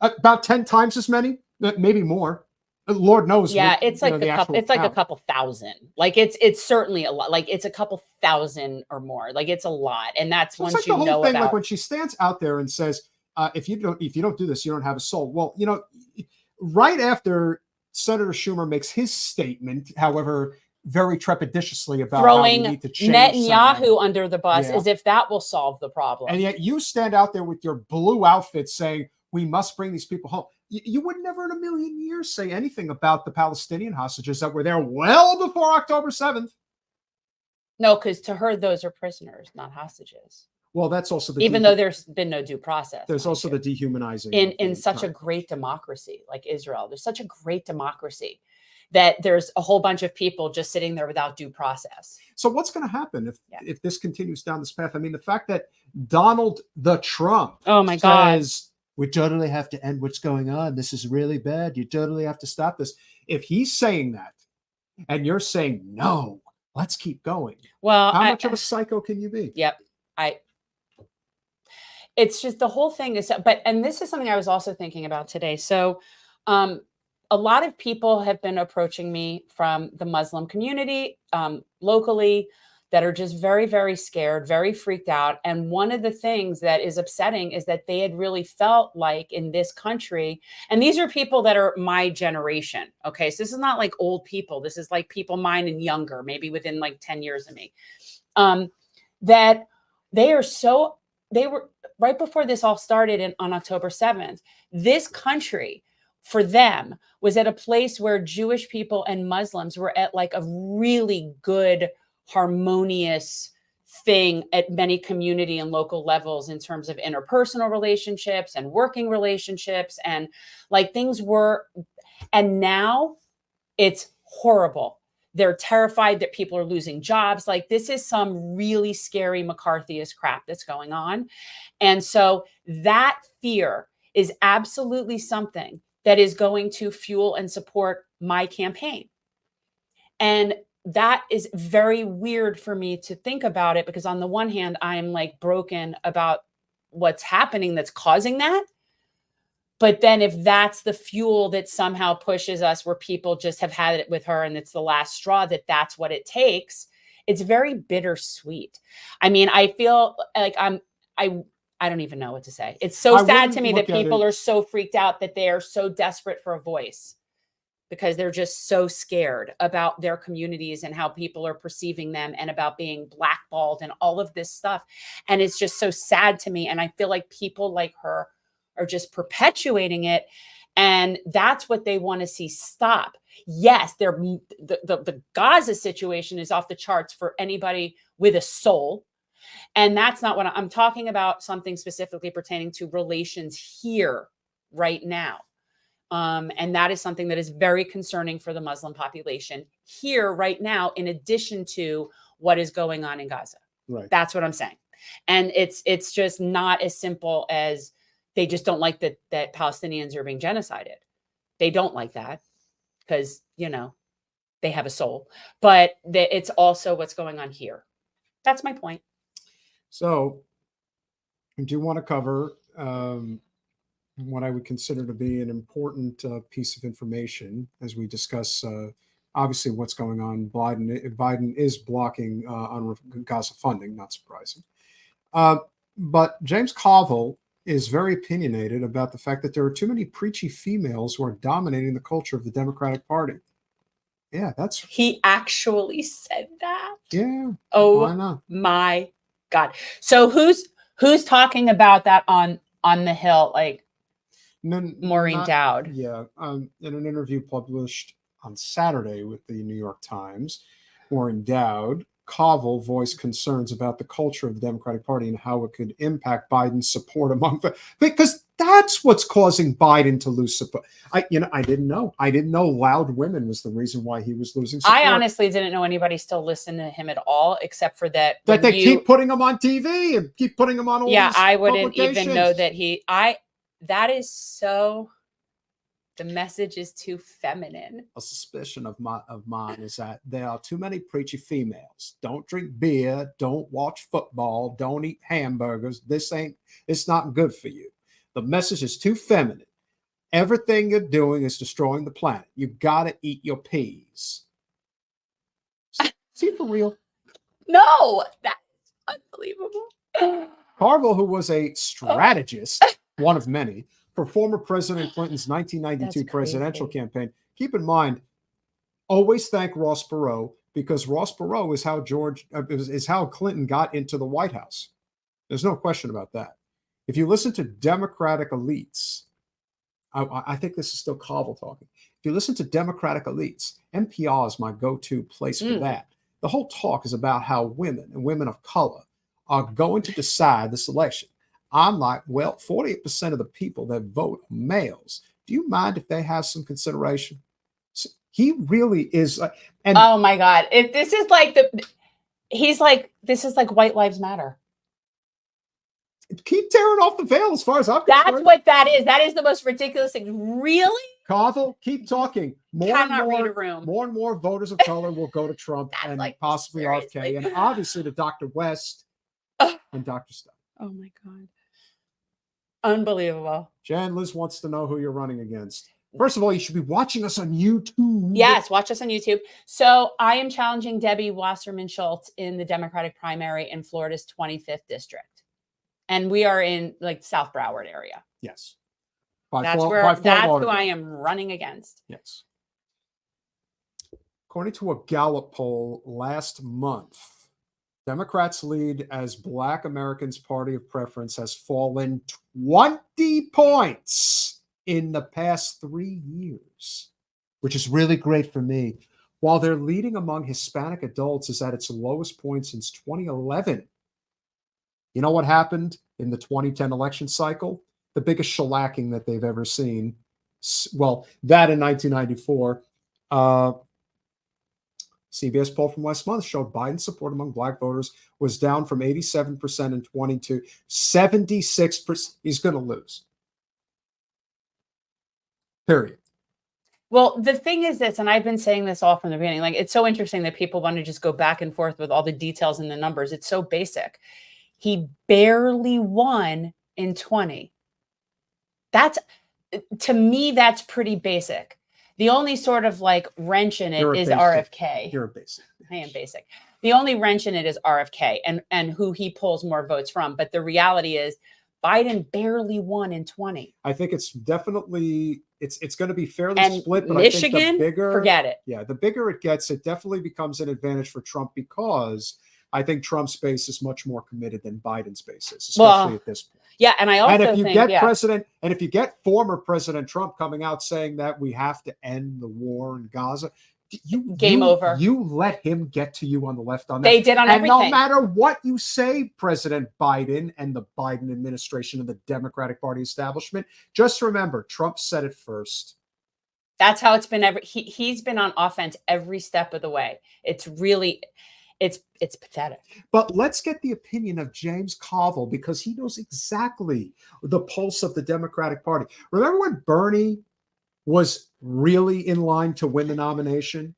About 10 times as many, maybe more. Lord knows.
Yeah, it's like a couple thousand. Like it's certainly a lot. Like it's a couple thousand or more. Like it's a lot, and that's once
like
you know about.
Like when she stands out there and says, if you don't do this, you don't have a soul. Well, right after Senator Schumer makes his statement, however, very trepidatiously about
throwing
how we need to change
Netanyahu under the bus, as if that will solve the problem.
And yet you stand out there with your blue outfit saying we must bring these people home. You would never in a million years say anything about the Palestinian hostages that were there well before October 7th.
No, because to her, those are prisoners, not hostages.
Well, that's also
even though there's been no due process.
There's also the dehumanizing
in such a great democracy like Israel. There's such a great democracy that there's a whole bunch of people just sitting there without due process.
So what's going to happen if this continues down this path? I mean, the fact that Donald the Trump says we totally have to end what's going on. This is really bad. You totally have to stop this. If he's saying that and you're saying, no, let's keep going.
Well,
how much of a psycho can you be?
Yep. It's just the whole thing is, and this is something I was also thinking about today. So a lot of people have been approaching me from the Muslim community locally that are just very, very scared, very freaked out. And one of the things that is upsetting is that they had really felt like in this country, and these are people that are my generation. Okay. So this is not like old people. This is like people mine and younger, maybe within like 10 years of me, that they were right before this all started on October 7th, this country for them was at a place where Jewish people and Muslims were at like a really good, harmonious thing at many community and local levels in terms of interpersonal relationships and working relationships. And like things were, and now it's horrible. They're terrified that people are losing jobs. Like this is some really scary McCarthyist crap that's going on. And so that fear is absolutely something that is going to fuel and support my campaign. And that is very weird for me to think about it, because on the one hand, I am like broken about what's happening that's causing that. But then if that's the fuel that somehow pushes us, where people just have had it with her and it's the last straw, that's what it takes, it's very bittersweet. I mean, I feel like I don't even know what to say. It's so sad to me that people are so freaked out, that they are so desperate for a voice, because they're just so scared about their communities and how people are perceiving them and about being blackballed and all of this stuff. And it's just so sad to me. And I feel like people like her are just perpetuating it. And that's what they want to see stop. Yes, the Gaza situation is off the charts for anybody with a soul. And that's not what I'm talking about, something specifically pertaining to relations here right now. And that is something that is very concerning for the Muslim population here right now, in addition to what is going on in Gaza.
Right.
That's what I'm saying. And it's just not as simple as they just don't like that Palestinians are being genocided. They don't like that because, they have a soul. But it's also what's going on here. That's my point.
So I do want to cover what I would consider to be an important piece of information as we discuss, obviously, what's going on. Biden is blocking UNRWA Gaza funding, not surprising. But James Carville is very opinionated about the fact that there are too many preachy females who are dominating the culture of the Democratic Party. Yeah,
he actually said that.
Yeah.
Oh,
why not?
My God. So who's talking about that on the Hill? Like Maureen Dowd.
Yeah. In an interview published on Saturday with the New York Times, Maureen Dowd, Carville voiced concerns about the culture of the Democratic Party and how it could impact Biden's support among because that's what's causing Biden to lose support. I didn't know. I didn't know loud women was the reason why he was losing support.
I honestly didn't know anybody still listened to him at all, except for that
they keep putting him on TV and keep putting him on all these
I wouldn't even know that that is so. The message is too feminine.
A suspicion of mine is that there are too many preachy females. Don't drink beer, don't watch football, don't eat hamburgers. It's not good for you. The message is too feminine. Everything you're doing is destroying the planet. You gotta eat your peas. See for real?
No, that's unbelievable.
Carville, who was a strategist, one of many, for former President Clinton's 1992 presidential campaign. Keep in mind, always thank Ross Perot, because Ross Perot is how Clinton got into the White House. There's no question about that. If you listen to Democratic elites, I think this is still Carville talking. If you listen to Democratic elites, NPR is my go-to place for that. The whole talk is about how women and women of color are going to decide this election. I'm like, well, 48% of the people that vote are males. Do you mind if they have some consideration? So he really is. And
oh my God. This is like this is like White Lives Matter.
Keep tearing off the veil as far as I'm concerned.
That's what that is. That is the most ridiculous thing. Really?
Carville, keep talking. More and more voters of color will go to Trump and possibly RFK, and obviously to Dr. West and Dr. Stein.
Oh my God. Unbelievable.
Jan Liz wants to know who you're running against. First of all, you should be watching us on YouTube.
Yes, watch us on YouTube. So I am challenging Debbie Wasserman Schultz in the Democratic primary in Florida's 25th district. And we are in like South Broward area.
Yes.
That's who I am running against.
Yes. According to a Gallup poll last month, Democrats' lead as Black Americans' party of preference has fallen 20 points in the past 3 years, which is really great for me. While their leading among Hispanic adults is at its lowest point since 2011. You know what happened in the 2010 election cycle? The biggest shellacking that they've ever seen. Well, that in 1994. CBS poll from last month showed Biden's support among Black voters was down from 87% in 22, 76%. He's going to lose. Period.
Well, the thing is this, and I've been saying this all from the beginning, like it's so interesting that people want to just go back and forth with all the details and the numbers. It's so basic. He barely won in 20. To me, that's pretty basic. The only sort of like wrench in it is RFK.
You're a basic.
I am basic. The only wrench in it is RFK and who he pulls more votes from. But the reality is Biden barely won in 20.
I think it's definitely, it's going to be fairly split. But
Michigan,
I think the bigger,
forget it.
Yeah, the bigger it gets, it definitely becomes an advantage for Trump because I think Trump's base is much more committed than Biden's base is, especially at this point.
Yeah, and I also
if you get former President Trump coming out saying that we have to end the war in Gaza,
game over.
You let him get to you on the left on that.
They did on everything.
And no matter what you say, President Biden and the Biden administration and the Democratic Party establishment, just remember, Trump said it first.
That's how it's been. He's been on offense every step of the way. It's really... It's pathetic.
But let's get the opinion of James Carville because he knows exactly the pulse of the Democratic Party. Remember when Bernie was really in line to win the nomination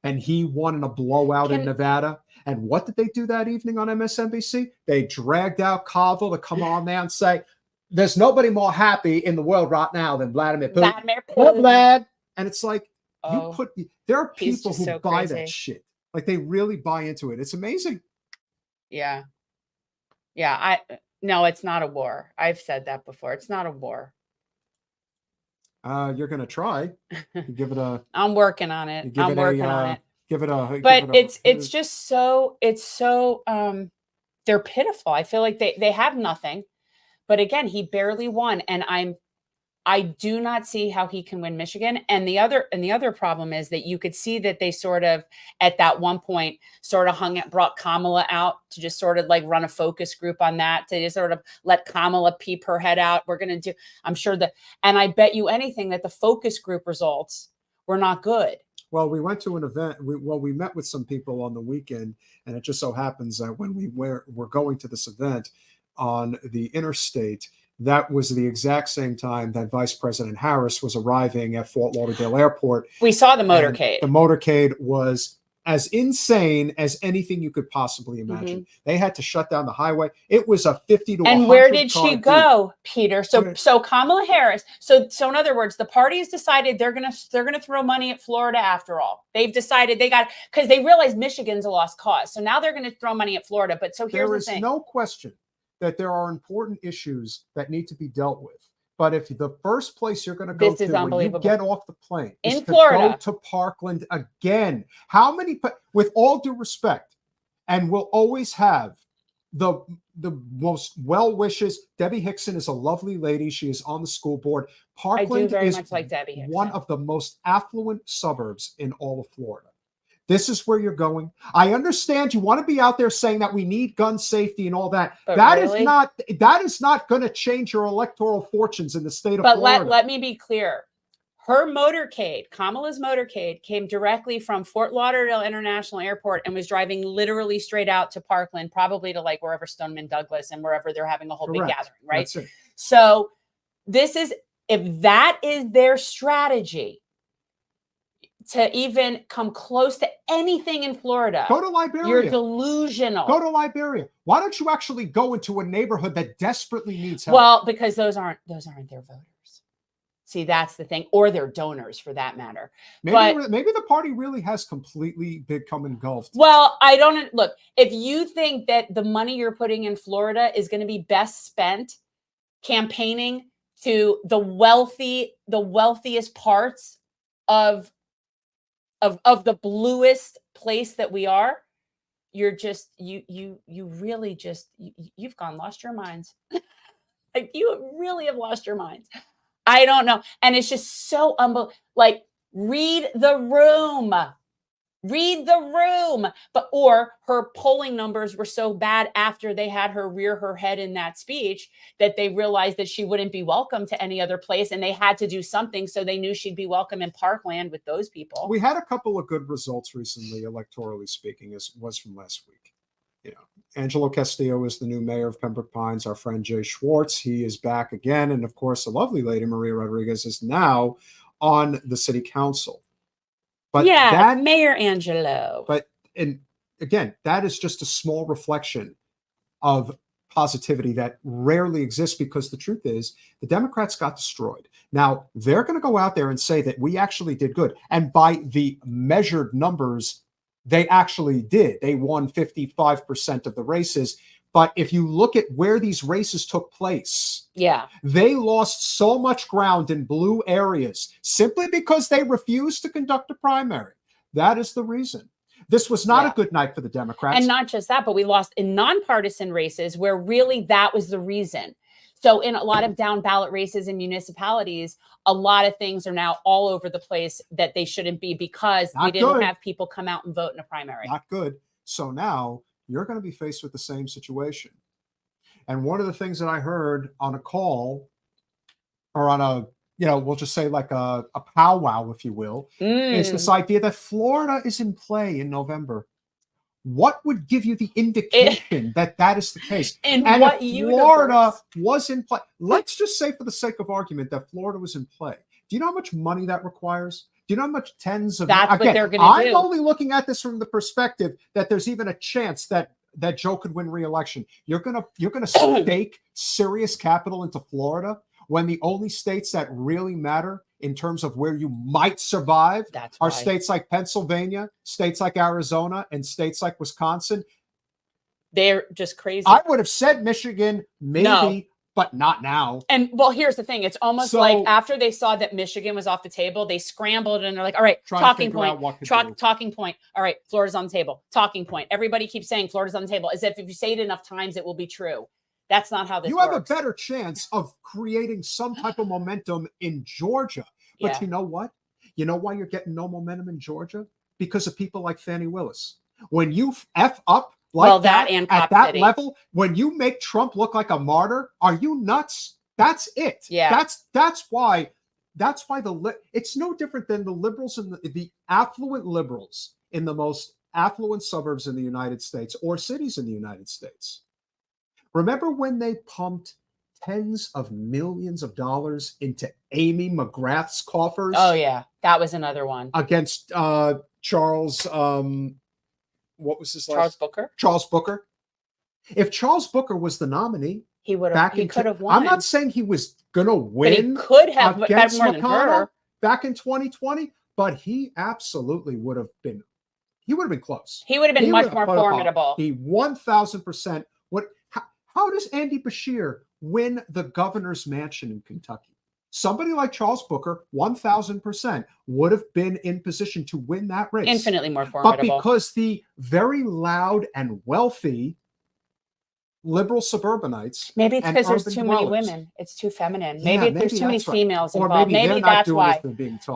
and he won in a blowout in Nevada? And what did they do that evening on MSNBC? They dragged out Carville to come on there and say, there's nobody more happy in the world right now than Vladimir Putin. Vlad. And it's like, there are people who buy that shit. Like they really buy into it. It's amazing.
Yeah. Yeah. No, it's not a war. I've said that before. It's not a war.
You're going to try. You give it a.
I'm working on it. I'm working on it.
Give it a.
But it's just so they're pitiful. I feel like they have nothing. But again, he barely won, and I do not see how he can win Michigan. And the other problem is that you could see that they sort of at that one point sort of brought Kamala out to just sort of like run a focus group on that, to just sort of let Kamala peep her head out. We're going to do, I'm sure and I bet you anything that the focus group results were not good.
Well, we went to an event. We met with some people on the weekend, and it just so happens that when we're going to this event on the interstate, that was the exact same time that Vice President Harris was arriving at Fort Lauderdale Airport.
We saw the motorcade.
The motorcade was as insane as anything you could possibly imagine. Mm-hmm. They had to shut down the highway. It was a 50 to 100
And where did she go, Peter? So Kamala Harris. So in other words, the party has decided they're gonna throw money at Florida after all. They've decided because they realize Michigan's a lost cause. So now they're gonna throw money at Florida. But so here's the thing.
There is no question that there are important issues that need to be dealt with. But if the first place you're going to go to when you get off the plane is to go to Parkland again, how many, with all due respect, and we'll always have the most well wishes. Debbie Hickson is a lovely lady. She is on the school board. Parkland is much like Debbie Hickson. One of the most affluent suburbs in all of Florida. This is where you're going. I understand you want to be out there saying that we need gun safety and all that. But that is not going to change your electoral fortunes in the state of Florida.
But let me be clear. Her motorcade, Kamala's motorcade, came directly from Fort Lauderdale International Airport and was driving literally straight out to Parkland, probably to like wherever Stoneman Douglas and wherever they're having a whole big gathering, right?
That's it.
So if that is their strategy, to even come close to anything in Florida.
Go to Liberia.
You're delusional.
Go to Liberia. Why don't you actually go into a neighborhood that desperately needs help?
Well, because those aren't their voters. See, that's the thing, or their donors for that matter.
Maybe the party really has completely become engulfed.
Well, I don't look. If you think that the money you're putting in Florida is going to be best spent campaigning to the wealthiest parts of the bluest place that we are, you're just you've lost your minds. Like you really have lost your minds. I don't know. And it's just so like read the room. Or her polling numbers were so bad after they had her rear her head in that speech that they realized that she wouldn't be welcome to any other place, and they had to do something. So they knew she'd be welcome in Parkland with those people.
We had a couple of good results recently, electorally speaking, as was from last week. You know, Angelo Castillo is the new mayor of Pembroke Pines. Our friend Jay Schwartz, he is back again. And of course, the lovely lady Maria Rodriguez is now on the city council. But
Mayor Angelo.
And again, that is just a small reflection of positivity that rarely exists, because the truth is the Democrats got destroyed. Now they're going to go out there and say that we actually did good. And by the measured numbers, they actually did. They won 55% of the races. But if you look at where these races took place, they lost so much ground in blue areas simply because they refused to conduct a primary. That is the reason. This was not a good night for the Democrats.
And not just that, but we lost in nonpartisan races where really that was the reason. So in a lot of down ballot races in municipalities, a lot of things are now all over the place that they shouldn't be, because we didn't have people come out and vote in a primary.
Not good. So now you're going to be faced with the same situation. And one of the things that I heard on a call, or on a, we'll just say like a powwow, if you will, is this idea that Florida is in play in November. What would give you the indication that is the case?
And
what Florida was in play. Let's just say, for the sake of argument, that Florida was in play. Do you know how much money that requires? Do you know how much tens of...
That's what they're going to do.
I'm only looking at this from the perspective that there's even a chance that Joe could win re-election. You're gonna stake serious capital into Florida when the only states that really matter in terms of where you might survive are states like Pennsylvania, states like Arizona, and states like Wisconsin.
They're just crazy.
I would have said Michigan, maybe, but not now.
And well, here's the thing. It's almost like after they saw that Michigan was off the table, they scrambled and they're like, all right, talking point, talking point. All right, Florida's on the table. Talking point. Everybody keeps saying Florida's on the table as if you say it enough times, it will be true. That's not how this works.
You have a better chance of creating some type of momentum in Georgia. But you know what? You know why you're getting no momentum in Georgia? Because of people like Fannie Willis. When you F up like that
and
at that level, when you make Trump look like a martyr, are you nuts? That's it.
Yeah.
That's why it's no different than the liberals and the affluent liberals in the most affluent suburbs in the United States or cities in the United States. Remember when they pumped tens of millions of dollars into Amy McGrath's coffers?
Oh, yeah. That was another one.
Against Charles, what was his last?
Charles Booker.
Charles Booker. If Charles Booker was the nominee,
he would have. He could have won.
I'm not saying he was going to win.
But he could have
against
more than her
back in 2020. But he absolutely would have been. He would have been close.
He would have been much more formidable.
He 1,000%. How does Andy Beshear win the governor's mansion in Kentucky? Somebody like Charles Booker, 1,000%, would have been in position to win that race.
Infinitely more formidable.
But because the very loud and wealthy liberal suburbanites.
Maybe it's because there's too many women. It's too feminine. Maybe there's too many females involved. Maybe that's why.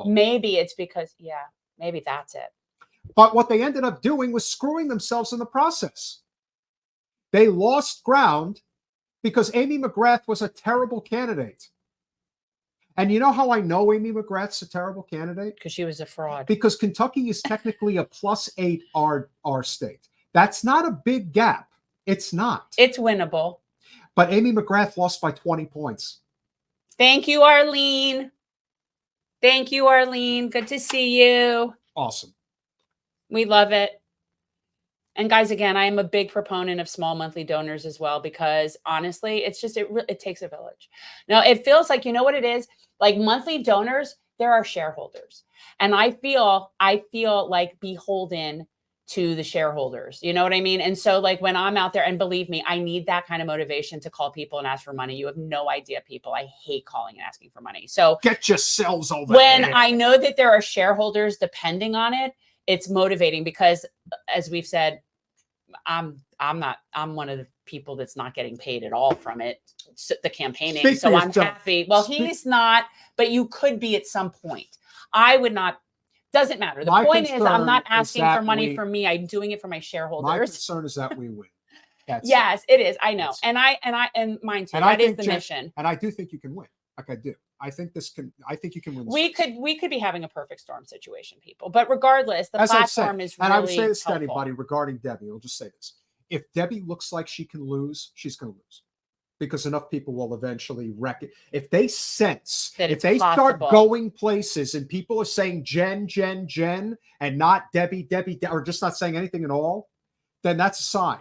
Maybe it's because, maybe that's it.
But what they ended up doing was screwing themselves in the process. They lost ground because Amy McGrath was a terrible candidate. And you know how I know Amy McGrath's a terrible candidate?
Because she was a fraud.
Because Kentucky is technically a +8 R state. That's not a big gap. It's not.
It's winnable.
But Amy McGrath lost by 20 points.
Thank you, Arlene. Thank you, Arlene. Good to see you.
Awesome.
We love it. And guys, again, I am a big proponent of small monthly donors as well, because honestly, it's just, it takes a village. Now, it feels like, you know what it is? Like monthly donors, there are shareholders. And I feel like beholden to the shareholders. You know what I mean? And so like when I'm out there, and believe me, I need that kind of motivation to call people and ask for money. You have no idea, people. I hate calling and asking for money. So get yourselves over when there. I know that there are shareholders depending on it, it's motivating because, as we've said, I'm one of the people that's not getting paid at all from it, the campaigning. So I'm happy. Well, he's not, but you could be at some point. I would not. Doesn't matter. The point is, I'm not asking for money for me. I'm doing it for my shareholders. My concern is that we win. Yes, it is. I know, and mine too. And that is the mission. And I do think you can win. Like I do. I think you can win. We could be having a perfect storm situation, people. But regardless, the platform is really. And I would say this to anybody regarding Debbie. I'll just say this: if Debbie looks like she can lose, she's going to lose, because enough people will eventually wreck it. If they sense that if they start going places and people are saying Jen, and not Debbie, or just not saying anything at all, then that's a sign,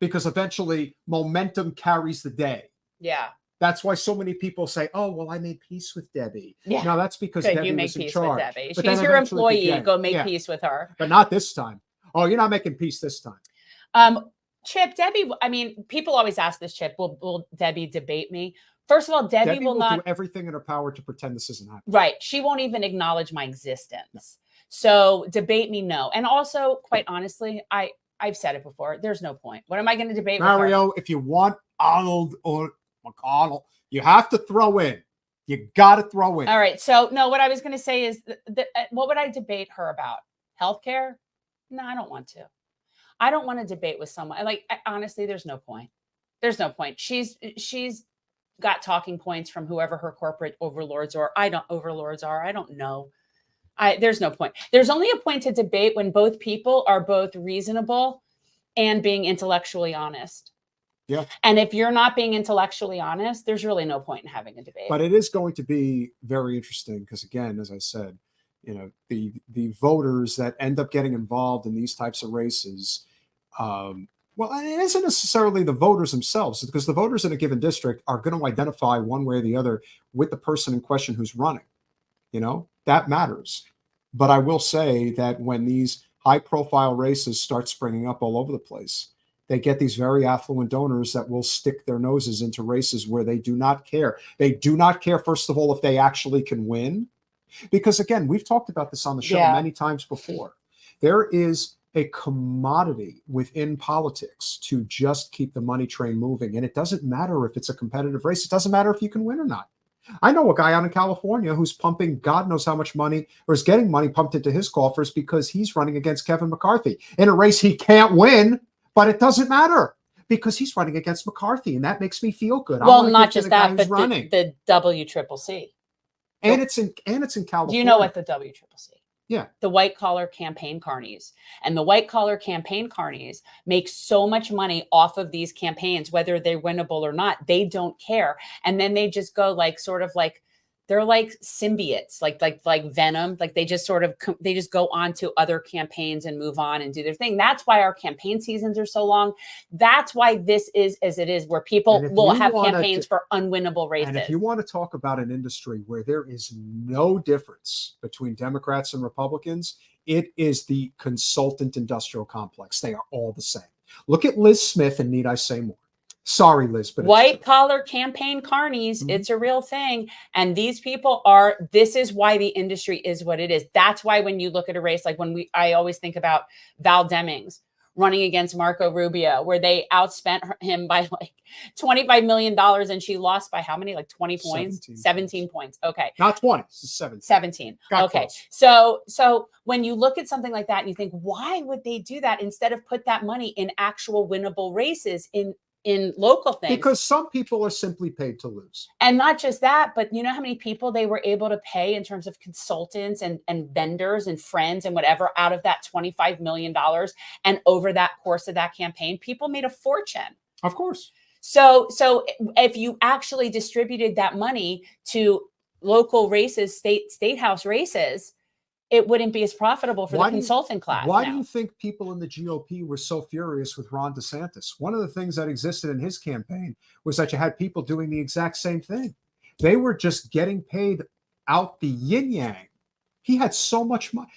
because eventually momentum carries the day. Yeah. That's why so many people say, "Oh, well, I made peace with Debbie." Yeah. No, that's because Debbie you make peace with Debbie. She's your employee. Go make peace with her. But not this time. Oh, you're not making peace this time. Chip, Debbie. I mean, people always ask this. Chip, will Debbie debate me? First of all, Debbie will not do everything in her power to pretend this isn't happening. Right. She won't even acknowledge my existence. No. So debate me, no. And also, quite honestly, I've said it before. There's no point. What am I going to debate with Mario? If you want Arnold or McConnell, you have to throw in. You got to throw in. All right. So, no, what I was going to say is, what would I debate her about? Healthcare? No, I don't want to. I don't want to debate with someone. Honestly, there's no point. There's no point. She's got talking points from whoever her corporate overlords are. I don't know. There's no point. There's only a point to debate when both people are both reasonable and being intellectually honest. Yeah. And if you're not being intellectually honest, there's really no point in having a debate. But it is going to be very interesting because, again, as I said, the voters that end up getting involved in these types of races, well, it isn't necessarily the voters themselves, because the voters in a given district are going to identify one way or the other with the person in question who's running. That matters. But I will say that when these high-profile races start springing up all over the place,
they get these very affluent donors that will stick their noses into races where they do not care. They do not care, first of all, if they actually can win. Because again, we've talked about this on the show many times before. There is a commodity within politics to just keep the money train moving. And it doesn't matter if it's a competitive race. It doesn't matter if you can win or not. I know a guy out in California who's pumping God knows how much money, or is getting money pumped into his coffers because he's running against Kevin McCarthy in a race he can't win, but it doesn't matter because he's running against McCarthy, and that makes me feel good.
Well, not just that, but the WCCC.
And it's in California.
Do you know what the WCCC?
Yeah.
The white collar campaign carnies. And the white collar campaign carnies make so much money off of these campaigns, whether they're winnable or not. They don't care. And then they just go like, sort of like, they're like symbiotes, like venom. Like they just sort of, they just go on to other campaigns and move on and do their thing. That's why our campaign seasons are so long. That's why this is as it is, where people will have campaigns for unwinnable races.
And if you want to talk about an industry where there is no difference between Democrats and Republicans, it is the consultant industrial complex. They are all the same. Look at Liz Smith, and need I say more? Sorry, Liz, but
white collar campaign carnies, it's a real thing. And these people this is why the industry is what it is. That's why when you look at a race, like I always think about Val Demings running against Marco Rubio, where they outspent him by like $25 million and she lost by how many? Like 20 points? 17 points. Okay.
Not 20, 17.
17.
Got
okay.
Close.
So when you look at something like that and you think, why would they do that instead of put that money in actual winnable races in local things?
Because some people are simply paid to lose.
And not just that, but you know how many people they were able to pay in terms of consultants and vendors and friends and whatever out of that $25 million. And over that course of that campaign, people made a fortune.
Of course.
So if you actually distributed that money to local races, state house races, it wouldn't be as profitable for the consultant class.
Why do you think people in the GOP were so furious with Ron DeSantis? One of the things that existed in his campaign was that you had people doing the exact same thing. They were just getting paid out the yin-yang. He had so much money.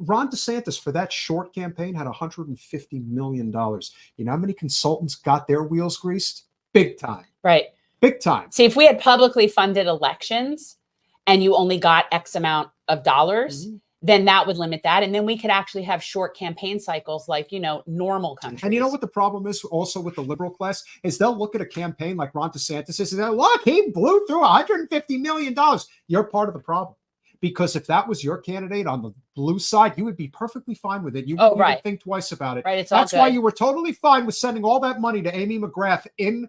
Ron DeSantis, for that short campaign, had $150 million. You know how many consultants got their wheels greased? Big time.
Right.
Big time.
See, if we had publicly funded elections and you only got X amount of dollars, then that would limit that. And then we could actually have short campaign cycles like, normal countries.
And you know what the problem is also with the liberal class is they'll look at a campaign like Ron DeSantis and say, look, he blew through $150 million. You're part of the problem. Because if that was your candidate on the blue side, you would be perfectly fine with it. You wouldn't even think twice about it.
Right,
that's why you were totally fine with sending all that money to Amy McGrath in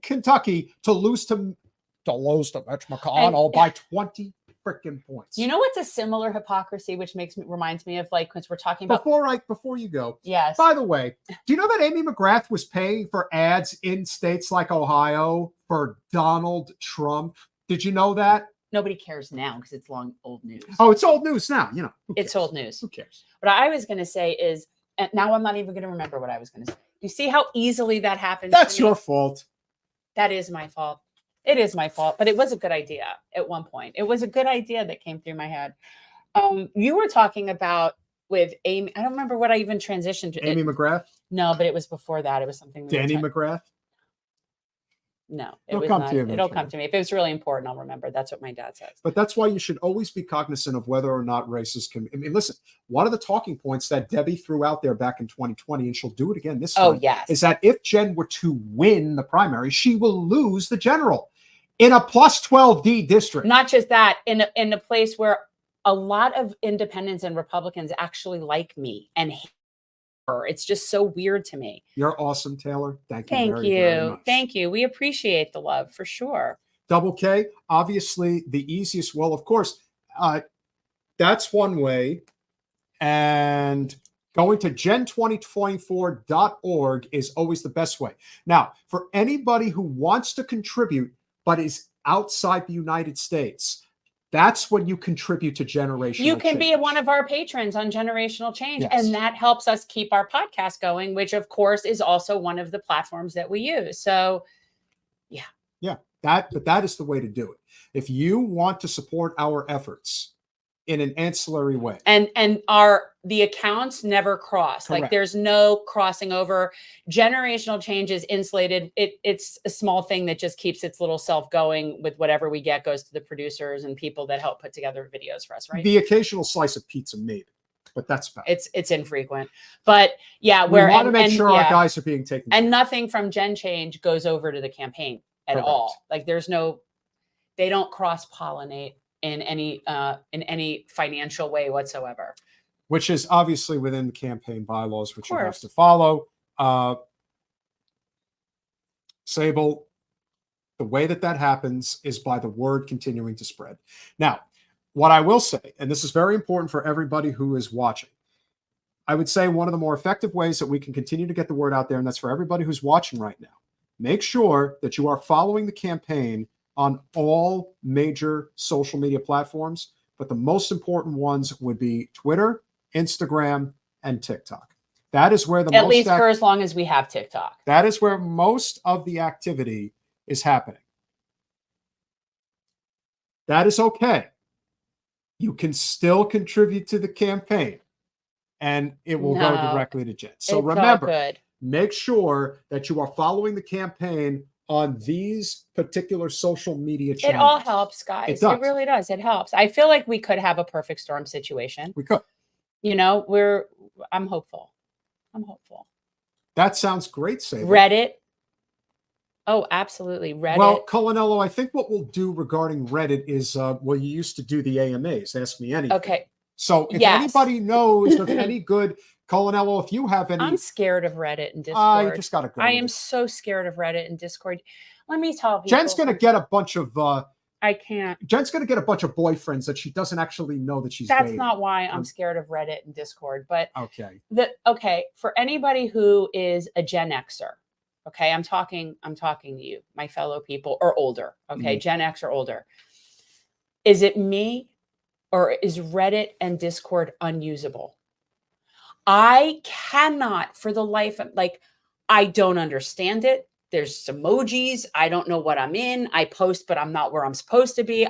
Kentucky to lose to Mitch McConnell by 20 freaking points.
You know what's a similar hypocrisy, which reminds me of like, because we're talking about
before you go.
Yes.
By the way, do you know that Amy McGrath was paying for ads in states like Ohio for Donald Trump? Did you know that?
Nobody cares now because it's old news.
Oh, it's old news now.
It's old news.
Who cares?
What I was going to say is, and now I'm not even going to remember what I was going to say. You see how easily that happens?
That's your fault.
That is my fault. It is my fault, but it was a good idea at one point. It was a good idea that came through my head. You were talking about with Amy. I don't remember what I even transitioned to.
Amy McGrath?
No, but it was before that. It was something.
Danny McGrath?
No,
it'll come to you.
It'll come to me. If it was really important, I'll remember. That's what my dad says.
But that's why you should always be cognizant of whether or not races can. I mean, listen, one of the talking points that Debbie threw out there back in 2020, and she'll do it again this time, is that if Jen were to win the primary, she will lose the general in a plus 12D district.
Not just that, in a place where a lot of independents and Republicans actually like me and hate her. It's just so weird to me.
You're awesome, Taylor. Thank you very much.
Thank you. We appreciate the love for sure.
Double K, obviously the easiest. Well, of course, that's one way. And going to gen2024.org is always the best way. Now, for anybody who wants to contribute but is outside the United States, that's when you contribute to Generational Change.
You can be one of our patrons on Generational Change, and that helps us keep our podcast going, which, of course, is also one of the platforms that we use. So,
but that is the way to do it. If you want to support our efforts in an ancillary way,
and our the accounts never cross.
Correct.
Like there's no crossing over. Generational change is insulated. It's a small thing that just keeps its little self going with whatever we get goes to the producers and people that help put together videos for us, right?
The occasional slice of pizza, maybe, but that's fine.
It's infrequent. But yeah,
we want to make sure our guys are being taken care of.
And nothing from Gen Change goes over to the campaign at all. Like there's no, they don't cross-pollinate in any financial way whatsoever.
Which is obviously within the campaign bylaws, which you have to follow. Sable, the way that happens is by the word continuing to spread. Now, what I will say, and this is very important for everybody who is watching, I would say one of the more effective ways that we can continue to get the word out there, and that's for everybody who's watching right now, make sure that you are following the campaign on all major social media platforms, but the most important ones would be Twitter, Instagram, and TikTok. That is where
at least for as long as we have TikTok.
That is where most of the activity is happening. That is okay. You can still contribute to the campaign, and it will go directly to Jen. So remember, make sure that you are following the campaign on these particular social media channels.
It all helps, guys. It really does. It helps. I feel like we could have a perfect storm situation.
We could.
You know, I'm hopeful. I'm hopeful.
That sounds great, Sable.
Reddit. Oh, absolutely. Reddit.
Well, Colanello, I think what we'll do regarding Reddit is, well, you used to do the AMAs. Ask me anything.
Okay.
So if anybody knows of any good, Colanello, if you have any.
I'm scared of Reddit and Discord.
You just got to go.
I am so scared of Reddit and Discord. Let me tell people.
Jen's going to get a bunch of.
I can't.
Jen's going to get a bunch of boyfriends that she doesn't actually know that she's
That's
dating.
not why I'm scared of Reddit and Discord. But
okay.
For anybody who is a Gen Xer, okay, I'm talking to you, my fellow people, or older. Okay, Gen X or older. Is it me, or is Reddit and Discord unusable? I cannot, for the life of, I don't understand it. There's emojis. I don't know what I'm in. I post, but I'm not where I'm supposed to be.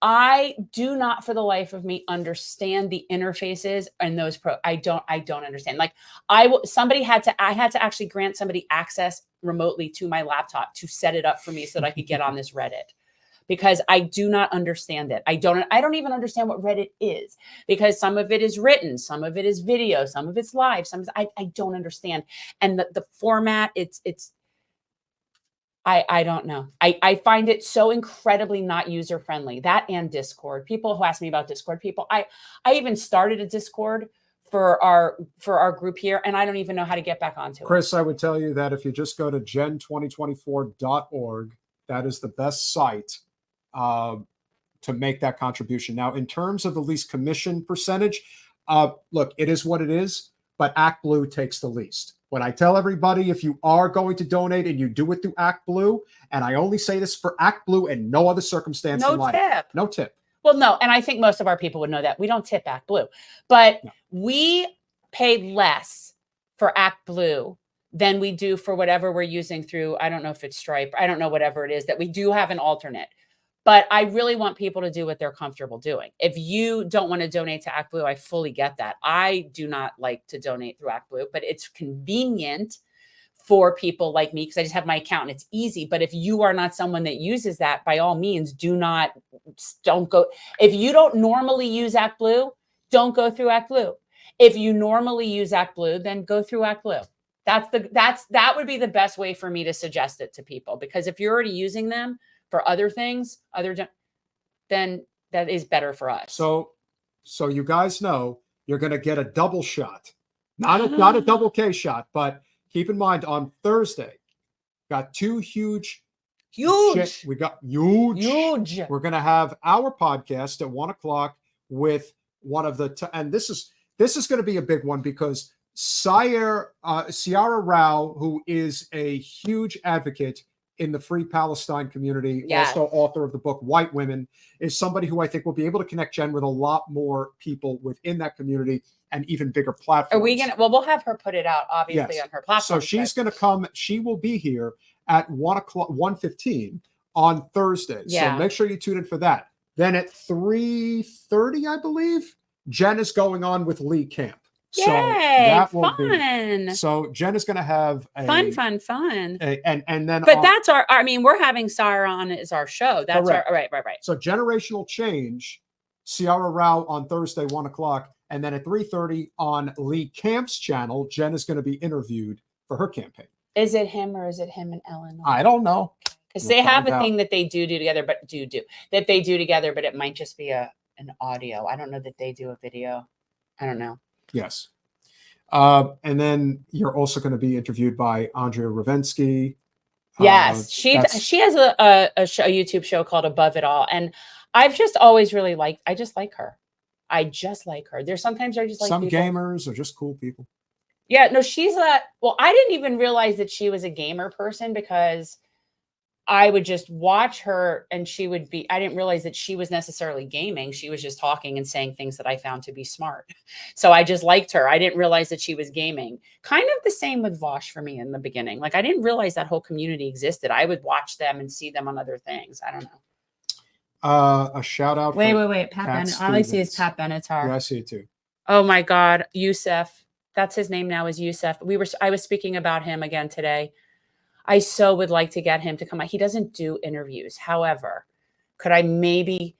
I do not, for the life of me, understand the interfaces and those I don't understand. I had to actually grant somebody access remotely to my laptop to set it up for me so that I could get on this Reddit, because I do not understand it. I don't even understand what Reddit is, because some of it is written, some of it is video, some of it's live, I don't understand. And the format, I don't know. I find it so incredibly not user friendly. That and Discord. People who ask me about Discord, I even started a Discord for our group here, and I don't even know how to get back onto it.
Chris, I would tell you that if you just go to gen2024.org, that is the best site to make that contribution. Now, in terms of the least commission percentage, look, it is what it is, but ActBlue takes the least. When I tell everybody, if you are going to donate and you do it through ActBlue, and I only say this for ActBlue and no other circumstance in life. No tip.
Well, no, and I think most of our people would know that. We don't tip ActBlue, but we pay less for ActBlue than we do for whatever we're using through, I don't know if it's Stripe, I don't know, whatever it is, that we do have an alternate. But I really want people to do what they're comfortable doing. If you don't want to donate to ActBlue, I fully get that. I do not like to donate through ActBlue, but it's convenient for people like me because I just have my account and it's easy. But if you are not someone that uses that, by all means, don't go. If you don't normally use ActBlue, don't go through ActBlue. If you normally use ActBlue, then go through ActBlue. That would be the best way for me to suggest it to people, because if you're already using them for other things, then that is better for us.
So you guys know you're going to get a double shot, not a double K shot, but keep in mind on Thursday, got two huge. We got huge. We're going to have our podcast at 1:00 with one of the, and this is going to be a big one because Ciara Rao, who is a huge advocate in the Free Palestine community, also author of the book White Women, is somebody who I think will be able to connect Jen with a lot more people within that community and even bigger platforms.
Are we going to, we'll have her put it out, obviously, on her platform.
So she's going to come, she will be here at 1:15 on Thursday. So make sure you tune in for that. Then at 3:30, I believe, Jen is going on with Lee Camp.
Yay,
So that will
fun.
So Jen is going to have a
Fun.
And then
but that's I mean, we're having Sarah on as our show. That's
correct.
right.
So Generational Change, Ciara Rao on Thursday, 1:00. And then at 3:30 on Lee Camp's channel, Jen is going to be interviewed for her campaign.
Is it him or is it him and Ellen?
I don't know.
Because they have a thing that they do together, but but it might just be an audio. I don't know that they do a video. I don't know.
Yes. And then you're also going to be interviewed by Andrea Ravensky.
Yes, she has a YouTube show called Above It All, and I've just always really liked. I just like her. There's sometimes I just like
some
people.
Gamers are just cool people.
Yeah, no, she's a. Well, I didn't even realize that she was a gamer person because I would just watch her and she would be, I didn't realize that she was necessarily gaming. She was just talking and saying things that I found to be smart. So I just liked her. I didn't realize that she was gaming. Kind of the same with Vosh for me in the beginning. Like I didn't realize that whole community existed. I would watch them and see them on other things. I don't know.
A shout out.
Wait. Pat Bennett. All I see is Pat Bennett's heart.
Yeah, I see it too.
Oh my God. Youssef. That's his name now is Youssef. I was speaking about him again today. I so would like to get him to come out. He doesn't do interviews. However, could I maybe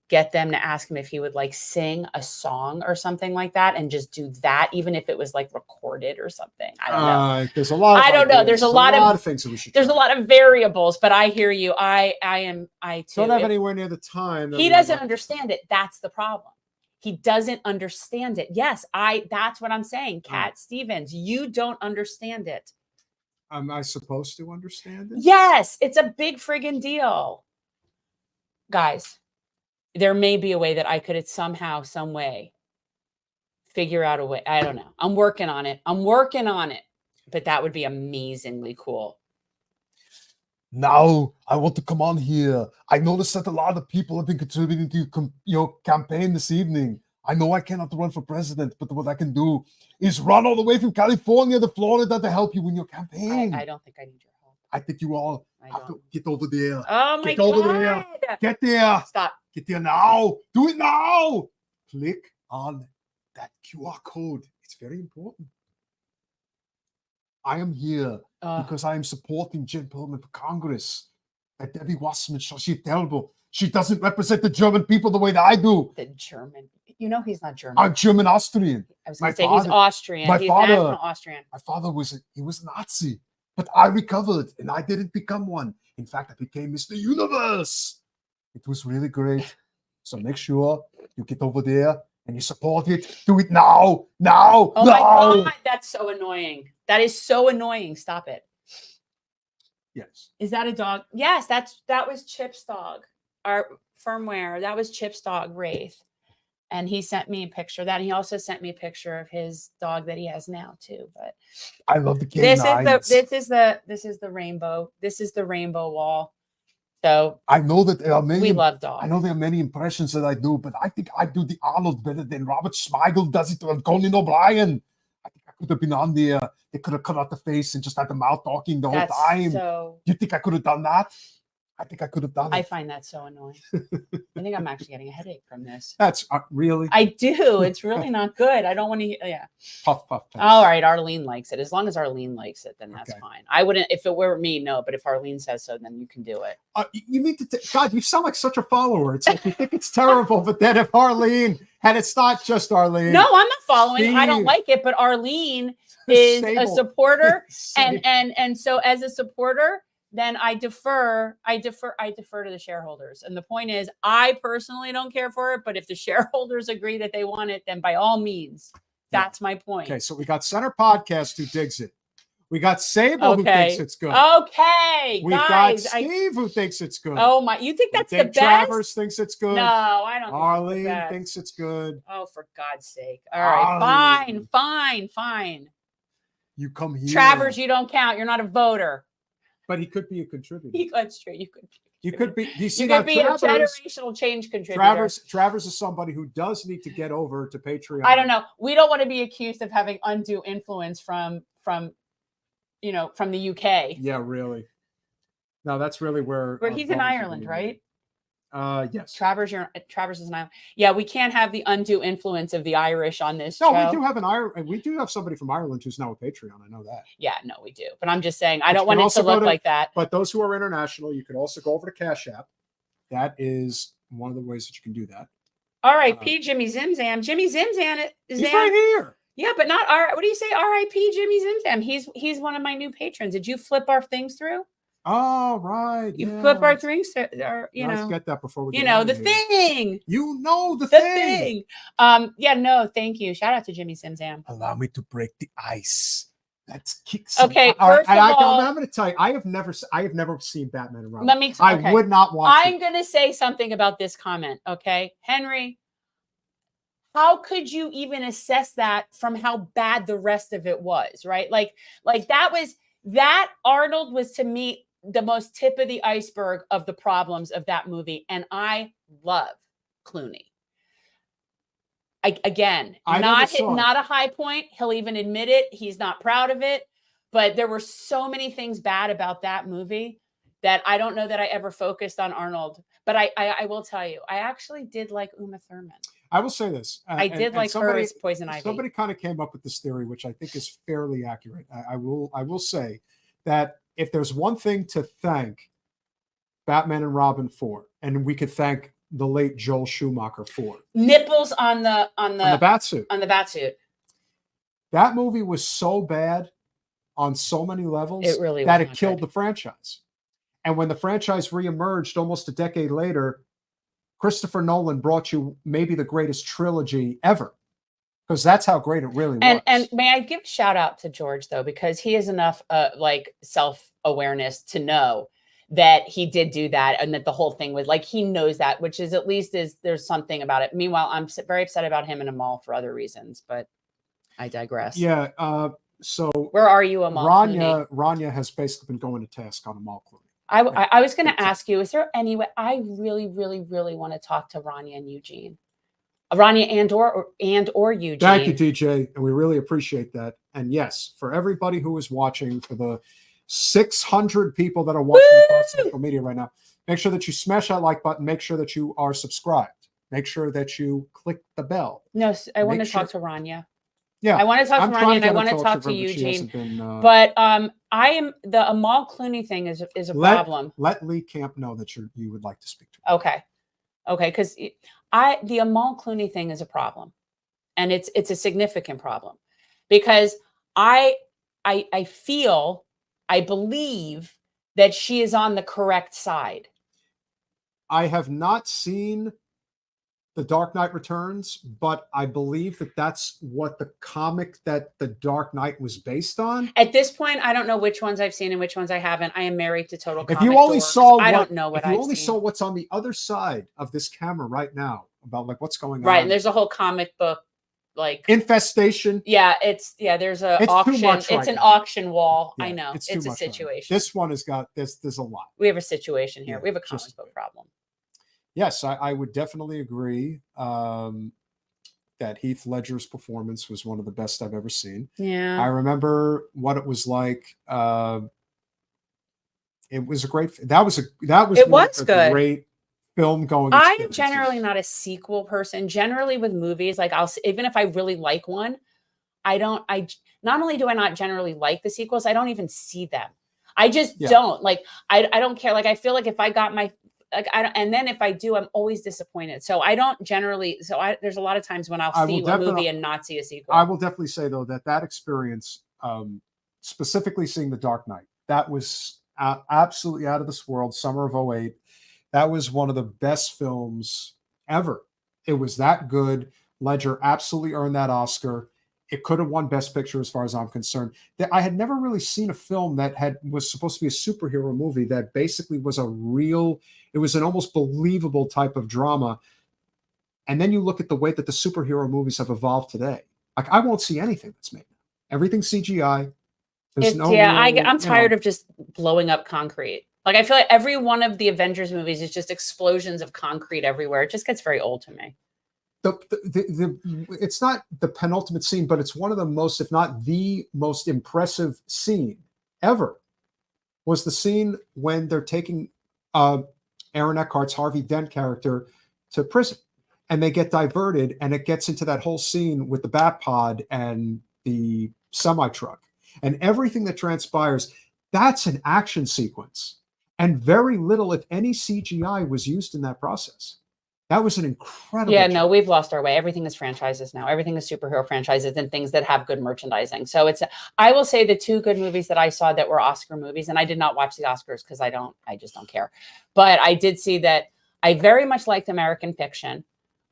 get them to ask him if he would like sing a song or something like that and just do that, even if it was like recorded or something. I don't know.
There's a lot.
I don't know. There's a lot of
things that we should.
There's a lot of variables, but I hear you. I too.
Don't have anywhere near the time.
He doesn't understand it. That's the problem. He doesn't understand it. Yes, that's what I'm saying. Cat Stevens, you don't understand it.
Am I supposed to understand it?
Yes, it's a big friggin' deal. Guys, there may be a way that I could somehow, some way figure out a way. I don't know. I'm working on it. But that would be amazingly cool.
Now, I want to come on here. I noticed that a lot of people have been contributing to your campaign this evening. I know I cannot run for president, but what I can do is run all the way from California to Florida to help you win your campaign.
I don't think I need your help.
I think you all have to get over there.
Oh my
God. Get over
there.
Get there.
Stop.
Get there now. Do it now. Click on that QR code. It's very important. I am here because I am supporting Jen Perlman for Congress. That Debbie Wasserman, she's terrible. She doesn't represent the German people the way that I do.
The German. You know he's not German.
I'm German-Austrian.
I was going to say he's Austrian. He's national Austrian.
My father was a Nazi, but I recovered and I didn't become one. In fact, I became Mr. Universe. It was really great. So make sure you get over there and you support it. Do it now. Now.
Oh my God, that's so annoying. That is so annoying. Stop it.
Yes.
Is that a dog? Yes, that was Chip's dog. Our firmware. That was Chip's dog, Wraith. And he sent me a picture of that. And he also sent me a picture of his dog that he has now too. But
I love the
canines. This is the rainbow. This is the rainbow wall. So
I know that there are many.
We love dogs.
I know there are many impressions that I do, but I think I do the Arnold better than Robert Smigel does it or Conan O'Brien. I think I could have been on there. They could have cut out the face and just had the mouth talking the whole time. You think I could have done that? I think I could have done it.
I find that so annoying. I think I'm actually getting a headache from this.
That's really.
I do. It's really not good. I don't want to. Yeah.
Puff.
All right. Arlene likes it. As long as Arlene likes it, then that's fine. I wouldn't, if it were me, no. But if Arlene says so, then you can do it.
You need to. God, you sound like such a follower. It's like you think it's terrible, but then if Arlene, and it's not just Arlene.
No, I'm not following. Steve. I don't like it, but Arlene is a supporter, and so as a supporter. Then I defer to the shareholders. And the point is, I personally don't care for it, but if the shareholders agree that they want it, then by all means, that's my point.
Okay, so we got Center Podcast who digs it. We got Sable who thinks it's good.
Okay,
we've got Steve who thinks it's good.
Oh my, you think that's the best?
Travers thinks it's good.
No, I don't.
Arlene thinks it's good.
Oh, for God's sake! All right, fine.
You come here,
Travers. You don't count. You're not a voter.
But he could be a contributor.
That's true. You could be.
You
could be a generational change contributor.
Travers is somebody who does need to get over to Patreon.
I don't know. We don't want to be accused of having undue influence from the UK.
Yeah, really. No, that's really where
he's in Ireland, right?
Yes.
Travers is an island. Yeah, we can't have the undue influence of the Irish on this
No,
show.
we do have somebody from Ireland who's now a Patreon. I know that.
Yeah, no, we do. But I'm just saying, I don't want it to look like that.
But those who are international, you could also go over to Cash App. That is one of the ways that you can do that.
R.I.P. Jimmy Zimzam. Jimmy Zimzam
He's right here.
Yeah, but not what do you say? R.I.P. Jimmy Zimzam. He's one of my new patrons. Did you flip our things through?
Oh, right.
You flip our things, or
Let's get that before we
get the thing.
You know the thing.
Yeah, no, thank you. Shout out to Jimmy Zimzam.
Allow me to break the ice. Let's kick
some. Okay, first of all,
I'm going to tell you, I have never seen Batman and Robin.
Okay.
I would not watch it.
I'm going to say something about this comment, okay? Henry, how could you even assess that from how bad the rest of it was, right? Like that Arnold was, to me, the most tip of the iceberg of the problems of that movie. And I love Clooney. Not a high point. He'll even admit it. He's not proud of it. But there were so many things bad about that movie that I don't know that I ever focused on Arnold. But I will tell you, I actually did like Uma Thurman.
I will say this.
I did like her as Poison Ivy.
Somebody kind of came up with this theory, which I think is fairly accurate. I will say that if there's one thing to thank Batman and Robin for, and we could thank the late Joel Schumacher for,
nipples on the
batsuit.
On the batsuit.
That movie was so bad on so many levels that it killed the franchise. And when the franchise reemerged almost a decade later, Christopher Nolan brought you maybe the greatest trilogy ever, because that's how great it really was.
And may I give a shout out to George, though, because he has enough self-awareness to know that he did do that, and that the whole thing was he knows that, which is at least there's something about it. Meanwhile, I'm very upset about him and Amal for other reasons, but I digress.
Yeah. So
where are you, Amal?
Rania has basically been going to task on Amal Clooney.
I was going to ask you, is there any way? I really, really, really want to talk to Rania and Eugene. Rania and or Eugene.
Thank you, DJ, and we really appreciate that. And yes, for everybody who is watching, for the 600 people that are watching across social media right now, make sure that you smash that like button. Make sure that you are subscribed. Make sure that you click the bell.
No, I want to talk to Rania.
Yeah,
I want to talk to Rania and I want to talk to Eugene. But the Amal Clooney thing is a problem.
Let Lee Camp know that you would like to speak to him.
Okay, because the Amal Clooney thing is a problem, and it's a significant problem, because I believe that she is on the correct side.
I have not seen The Dark Knight Returns, but I believe that that's what the comic that The Dark Knight was based on.
At this point, I don't know which ones I've seen and which ones I haven't. I am married to total comic
If you only saw,
I don't know what I've seen.
If you only saw what's on the other side of this camera right now about what's going on.
Right, and there's a whole comic book
infestation.
Yeah, there's an auction. It's an auction wall. Yeah, I know. It's a situation.
This one has got there's a lot.
We have a situation here. We have a comic book problem.
Yes, I would definitely agree that Heath Ledger's performance was one of the best I've ever seen.
Yeah.
I remember what it was like. It was a great. That was good. Great film going.
I am generally not a sequel person. Generally with movies, even if I really like one, not only do I not generally like the sequels, I don't even see them. I just don't I don't care. I feel like if I got my and then if I do, I'm always disappointed. So I don't generally. There's a lot of times when I'll see a movie and not see a sequel.
I will definitely say though that experience, specifically seeing The Dark Knight, that was absolutely out of this world. Summer of 2008. That was one of the best films ever. It was that good. Ledger absolutely earned that Oscar. It could have won Best Picture as far as I'm concerned. I had never really seen a film that was supposed to be a superhero movie that basically was it was an almost believable type of drama. And then you look at the way that the superhero movies have evolved today. I won't see anything that's made now. Everything's CGI.
I'm tired of just blowing up concrete. I feel like every one of the Avengers movies is just explosions of concrete everywhere. It just gets very old to me.
It's not the penultimate scene, but it's one of the most, if not the most impressive scene ever, was the scene when they're taking Aaron Eckhart's Harvey Dent character to prison. And they get diverted, and it gets into that whole scene with the bat pod and the semi-truck and everything that transpires. That's an action sequence. And very little, if any, CGI was used in that process. That was an incredible
Yeah,
job.
no, we've lost our way. Everything is franchises now. Everything is superhero franchises and things that have good merchandising. So I will say the two good movies that I saw that were Oscar movies, and I did not watch the Oscars because I just don't care. But I did see that I very much liked American Fiction.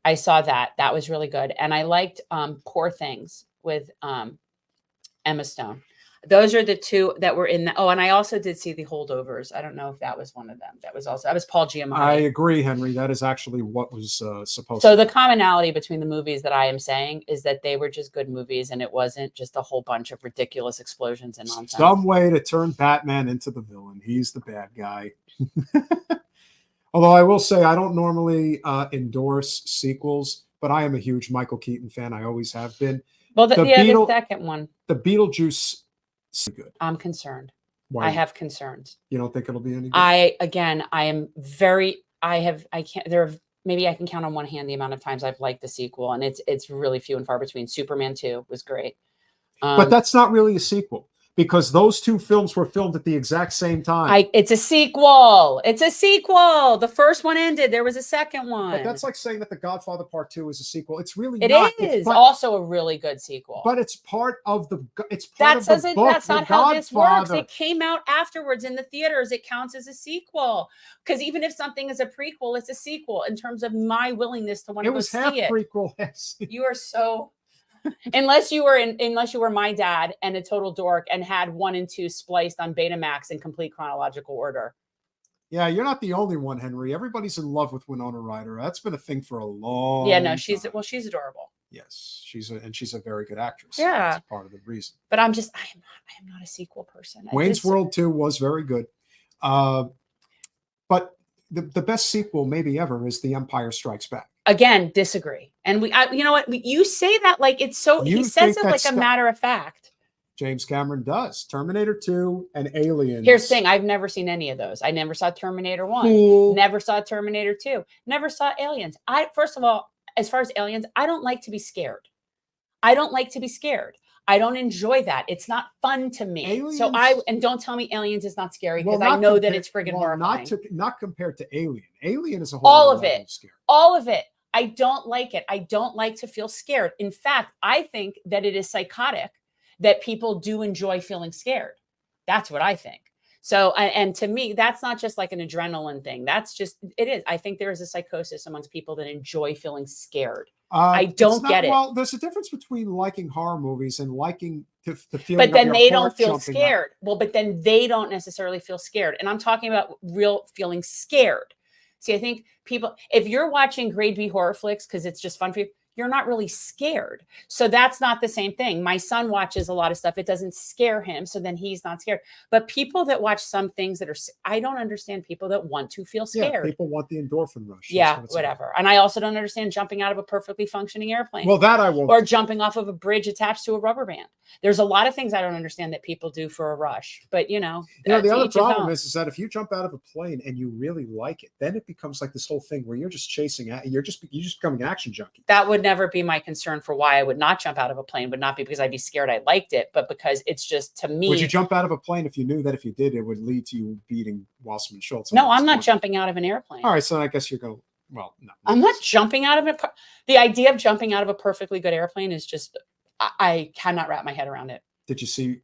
I saw that. That was really good. And I liked Poor Things with Emma Stone. Those are the two that were in the, and I also did see The Holdovers. I don't know if that was one of them. That was Paul Giamatti.
I agree, Henry. That is actually what was supposed
So
to
the commonality between the movies that I am saying is that they were just good movies, and it wasn't just a whole bunch of ridiculous explosions and nonsense.
Some way to turn Batman into the villain. He's the bad guy. Although I will say I don't normally endorse sequels, but I am a huge Michael Keaton fan. I always have been.
Well, the second one.
The Beetlejuice is good.
I'm concerned.
Why?
I have concerns.
You don't think it'll be any good?
Maybe I can count on one hand the amount of times I've liked the sequel, and it's really few and far between. Superman 2 was great.
But that's not really a sequel, because those two films were filmed at the exact same time.
It's a sequel. It's a sequel. The first one ended. There was a second one.
But that's like saying that The Godfather Part 2 is a sequel. It's really
not.
It
is also a really good sequel.
But it's part of the book.
That's not how this works. It came out afterwards in the theaters. It counts as a sequel. Because even if something is a prequel, it's a sequel in terms of my willingness to want to go see it.
It was half prequel. Yes.
You are so... unless you were my dad and a total dork and had 1 and 2 spliced on Betamax in complete chronological order.
Yeah, you're not the only one, Henry. Everybody's in love with Winona Ryder. That's been a thing for a long time.
She's adorable.
Yes, she's a very good actress.
Yeah,
that's part of the reason.
But I am not a sequel person.
Wayne's World 2 was very good, but the best sequel maybe ever is The Empire Strikes Back.
Again, disagree. And you know what? You say that like it's so. He says it like a matter of fact.
James Cameron does. Terminator 2 and Aliens.
Here's the thing. I've never seen any of those. I never saw Terminator 1.
Cool.
Never saw Terminator 2. Never saw Aliens. First of all, as far as Aliens, I don't like to be scared. I don't enjoy that. It's not fun to me.
Aliens,
and don't tell me Aliens is not scary, because I know that it's friggin' horrifying.
Not compared to Alien. Alien is a whole
all of it.
Scary.
All of it. I don't like it. I don't like to feel scared. In fact, I think that it is psychotic that people do enjoy feeling scared. That's what I think. So, and to me, that's not just like an adrenaline thing. It is. I think there is a psychosis amongst people that enjoy feeling scared. I don't get it.
Well, there's a difference between liking horror movies and liking the feeling.
But then they don't feel
Up.
scared. Well, but then they don't necessarily feel scared. And I'm talking about real feeling scared. See, I think people, if you're watching grade B horror flicks because it's just fun for you, you're not really scared. So that's not the same thing. My son watches a lot of stuff. It doesn't scare him. So then he's not scared. But people that watch some things I don't understand people that want to feel scared.
Yeah, people want the endorphin rush.
Yeah, whatever. And I also don't understand jumping out of a perfectly functioning airplane.
Well, that I won't.
Or jumping off of a bridge attached to a rubber band. There's a lot of things I don't understand that people do for a rush. But, the
other problem is that if you jump out of a plane and you really like it, then it becomes like this whole thing where you're just chasing at, you're just becoming an action junkie.
That would never be my concern for why I would not jump out of a plane. Would not be because I'd be scared I liked it, but because it's just, to me.
Would you jump out of a plane if you knew that if you did, it would lead to you beating Wasserman Schultz?
No, I'm not jumping out of an airplane.
All right, so I guess you're going. Well, no.
I'm not jumping out of it. The idea of jumping out of a perfectly good airplane is just, I cannot wrap my head around it.
Did you see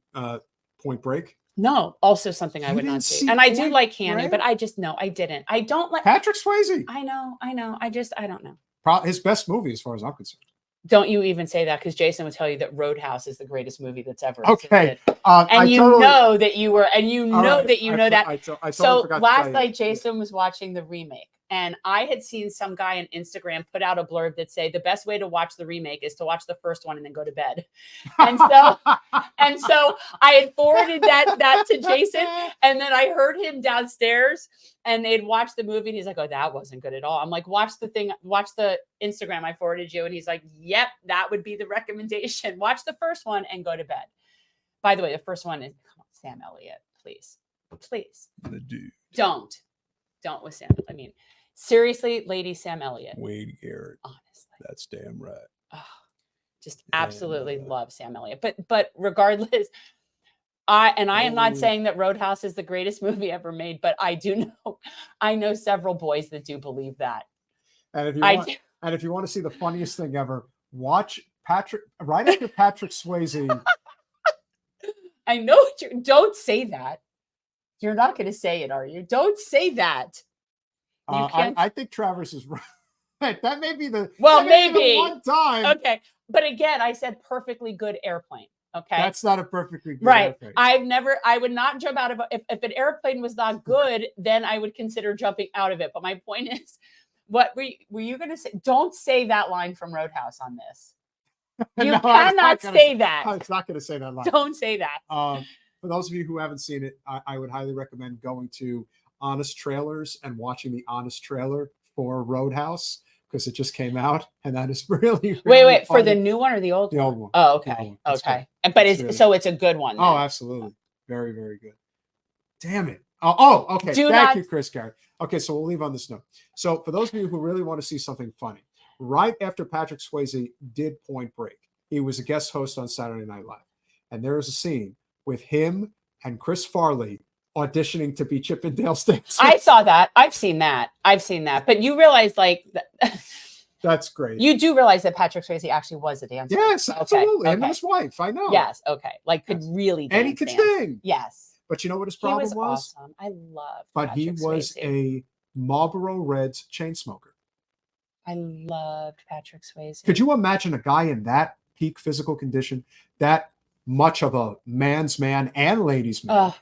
Point Break?
No, also something I would not see. And I do like Hanny, but I didn't. I don't like
Patrick Swayze.
I know. I don't know.
His best movie, as far as I'm concerned.
Don't you even say that, because Jason would tell you that Roadhouse is the greatest movie that's ever
existed.
And you know that you were, and you know that you know that.
I totally
so
forgot
last night, Jason was watching the remake, and I had seen some guy on Instagram put out a blurb that said the best way to watch the remake is to watch the first one and then go to bed. And so I had forwarded that to Jason, and then I heard him downstairs, and they'd watched the movie, and he's like, "Oh, that wasn't good at all." I'm like, watch the Instagram I forwarded you. And he's like, "Yep, that would be the recommendation. Watch the first one and go to bed." By the way, the first one is, come on, Sam Elliott, please. The dude. Don't. Don't with Sam. I mean, seriously, Lady Sam Elliott.
Wade Garrett.
Honestly.
That's damn right.
Oh, just absolutely love Sam Elliott. But regardless, I am not saying that Roadhouse is the greatest movie ever made, but I know several boys that do believe that.
And if you want to see the funniest thing ever, watch Patrick right after Patrick Swayze.
I know don't say that. You're not going to say it, are you? Don't say that.
I think Travers is right. That may be the
maybe
the one time.
Okay, but again, I said perfectly good airplane. Okay,
that's not a perfectly good
right.
airplane.
I would not jump out of if an airplane was not good, then I would consider jumping out of it. But my point is, what were you going to say? Don't say that line from Roadhouse on this. You cannot say that.
It's not going to say that line.
Don't say that.
For those of you who haven't seen it, I would highly recommend going to Honest Trailers and watching the Honest trailer for Roadhouse, because it just came out, and that is really
wait
funny.
For the new one or the old one?
The old one.
Oh, okay. Okay. But so it's a good one then.
Oh, absolutely. Very, very good. Damn it. Oh, okay. Thank you, Chris Garrett. Okay, so we'll leave on this note. So for those of you who really want to see something funny, right after Patrick Swayze did Point Break, he was a guest host on Saturday Night Live. And there is a scene with him and Chris Farley auditioning to be Chippendales dancers.
I saw that. I've seen that. But you realize,
that's great.
You do realize that Patrick Swayze actually was a dancer.
Yes, absolutely. Okay. And his wife, I know.
Yes, okay. Could really dance.
And he could sing.
Yes.
But you know what his problem was?
Awesome. I love
But he was a Marlboro Reds chain smoker.
I loved Patrick Swayze.
Could you imagine a guy in that peak physical condition, that much of a man's man and ladies' man?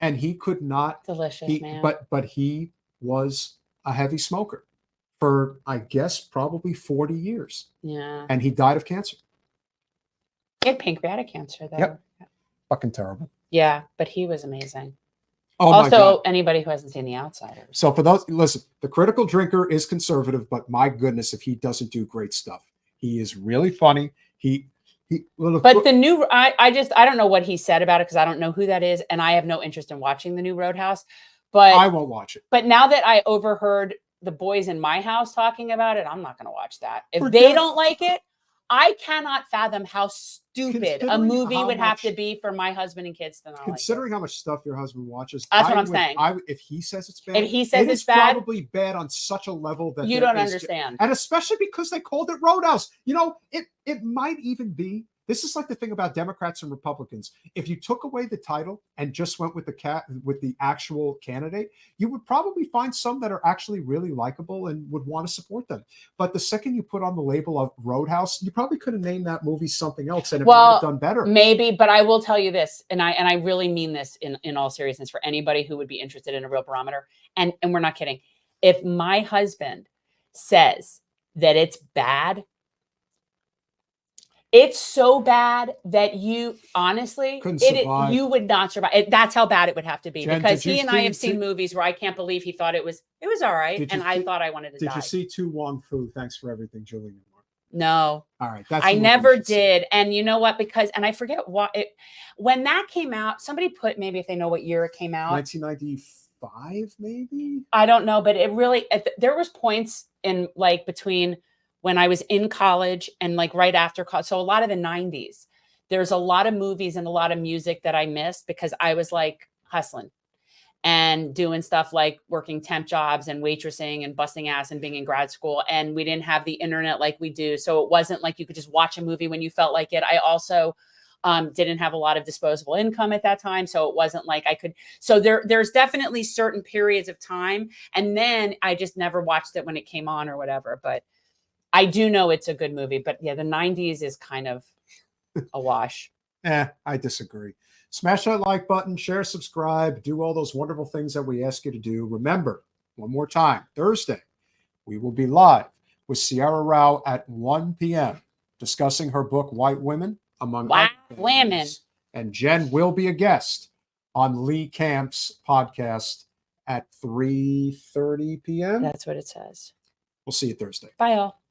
And he could not.
Delicious, man.
But he was a heavy smoker for, I guess, probably 40 years.
Yeah.
And he died of cancer.
He had pancreatic cancer, though.
Yep. Fucking terrible.
Yeah, but he was amazing.
Oh,
also, anybody who hasn't seen The Outsiders.
So for those, listen, the critical drinker is conservative, but my goodness, if he doesn't do great stuff. He is really funny. But
the new, I don't know what he said about it, because I don't know who that is, and I have no interest in watching the new Roadhouse. But
I won't watch it.
But now that I overheard the boys in my house talking about it, I'm not going to watch that. If they don't like it, I cannot fathom how stupid a movie would have to be for my husband and kids to not like it.
Considering how much stuff your husband watches,
that's what I'm saying.
If he says it's bad, it's probably bad on such a level that
you don't understand.
And especially because they called it Roadhouse. You know, it might even be. This is like the thing about Democrats and Republicans. If you took away the title and just went with the actual candidate, you would probably find some that are actually really likable and would want to support them. But the second you put on the label of Roadhouse, you probably could have named that movie something else and it might have done better.
Maybe, but I will tell you this, and I really mean this in all seriousness for anybody who would be interested in a real barometer. And we're not kidding. If my husband says that it's bad, it's so bad that you honestly you would not survive. That's how bad it would have to be. Jen, because he and I have seen movies where I can't believe he thought it was all right, and I thought I wanted to die.
Did you see Tu Wong Fu? Thanks for everything, Julian.
No.
All right.
I never did. And you know what? And I forget when that came out, somebody put, maybe if they know what year it came out.
1995, maybe?
I don't know, but it really, there was points in between when I was in college and right after college. So a lot of the 90s, there's a lot of movies and a lot of music that I missed because I was hustling and doing stuff like working temp jobs and waitressing and busting ass and being in grad school. And we didn't have the internet like we do. So it wasn't like you could just watch a movie when you felt like it. I also didn't have a lot of disposable income at that time. So it wasn't like I could. So there's definitely certain periods of time. And then I just never watched it when it came on or whatever. But I do know it's a good movie. But yeah, the 90s is kind of a wash.
I disagree. Smash that like button, share, subscribe, do all those wonderful things that we ask you to do. Remember, one more time, Thursday, we will be live with Sierra Rao at 1 p.m. discussing her book, White Women, among other things. And Jen will be a guest on Lee Camp's podcast at 3:30 p.m.
That's what it says.
We'll see you Thursday.
Bye, all.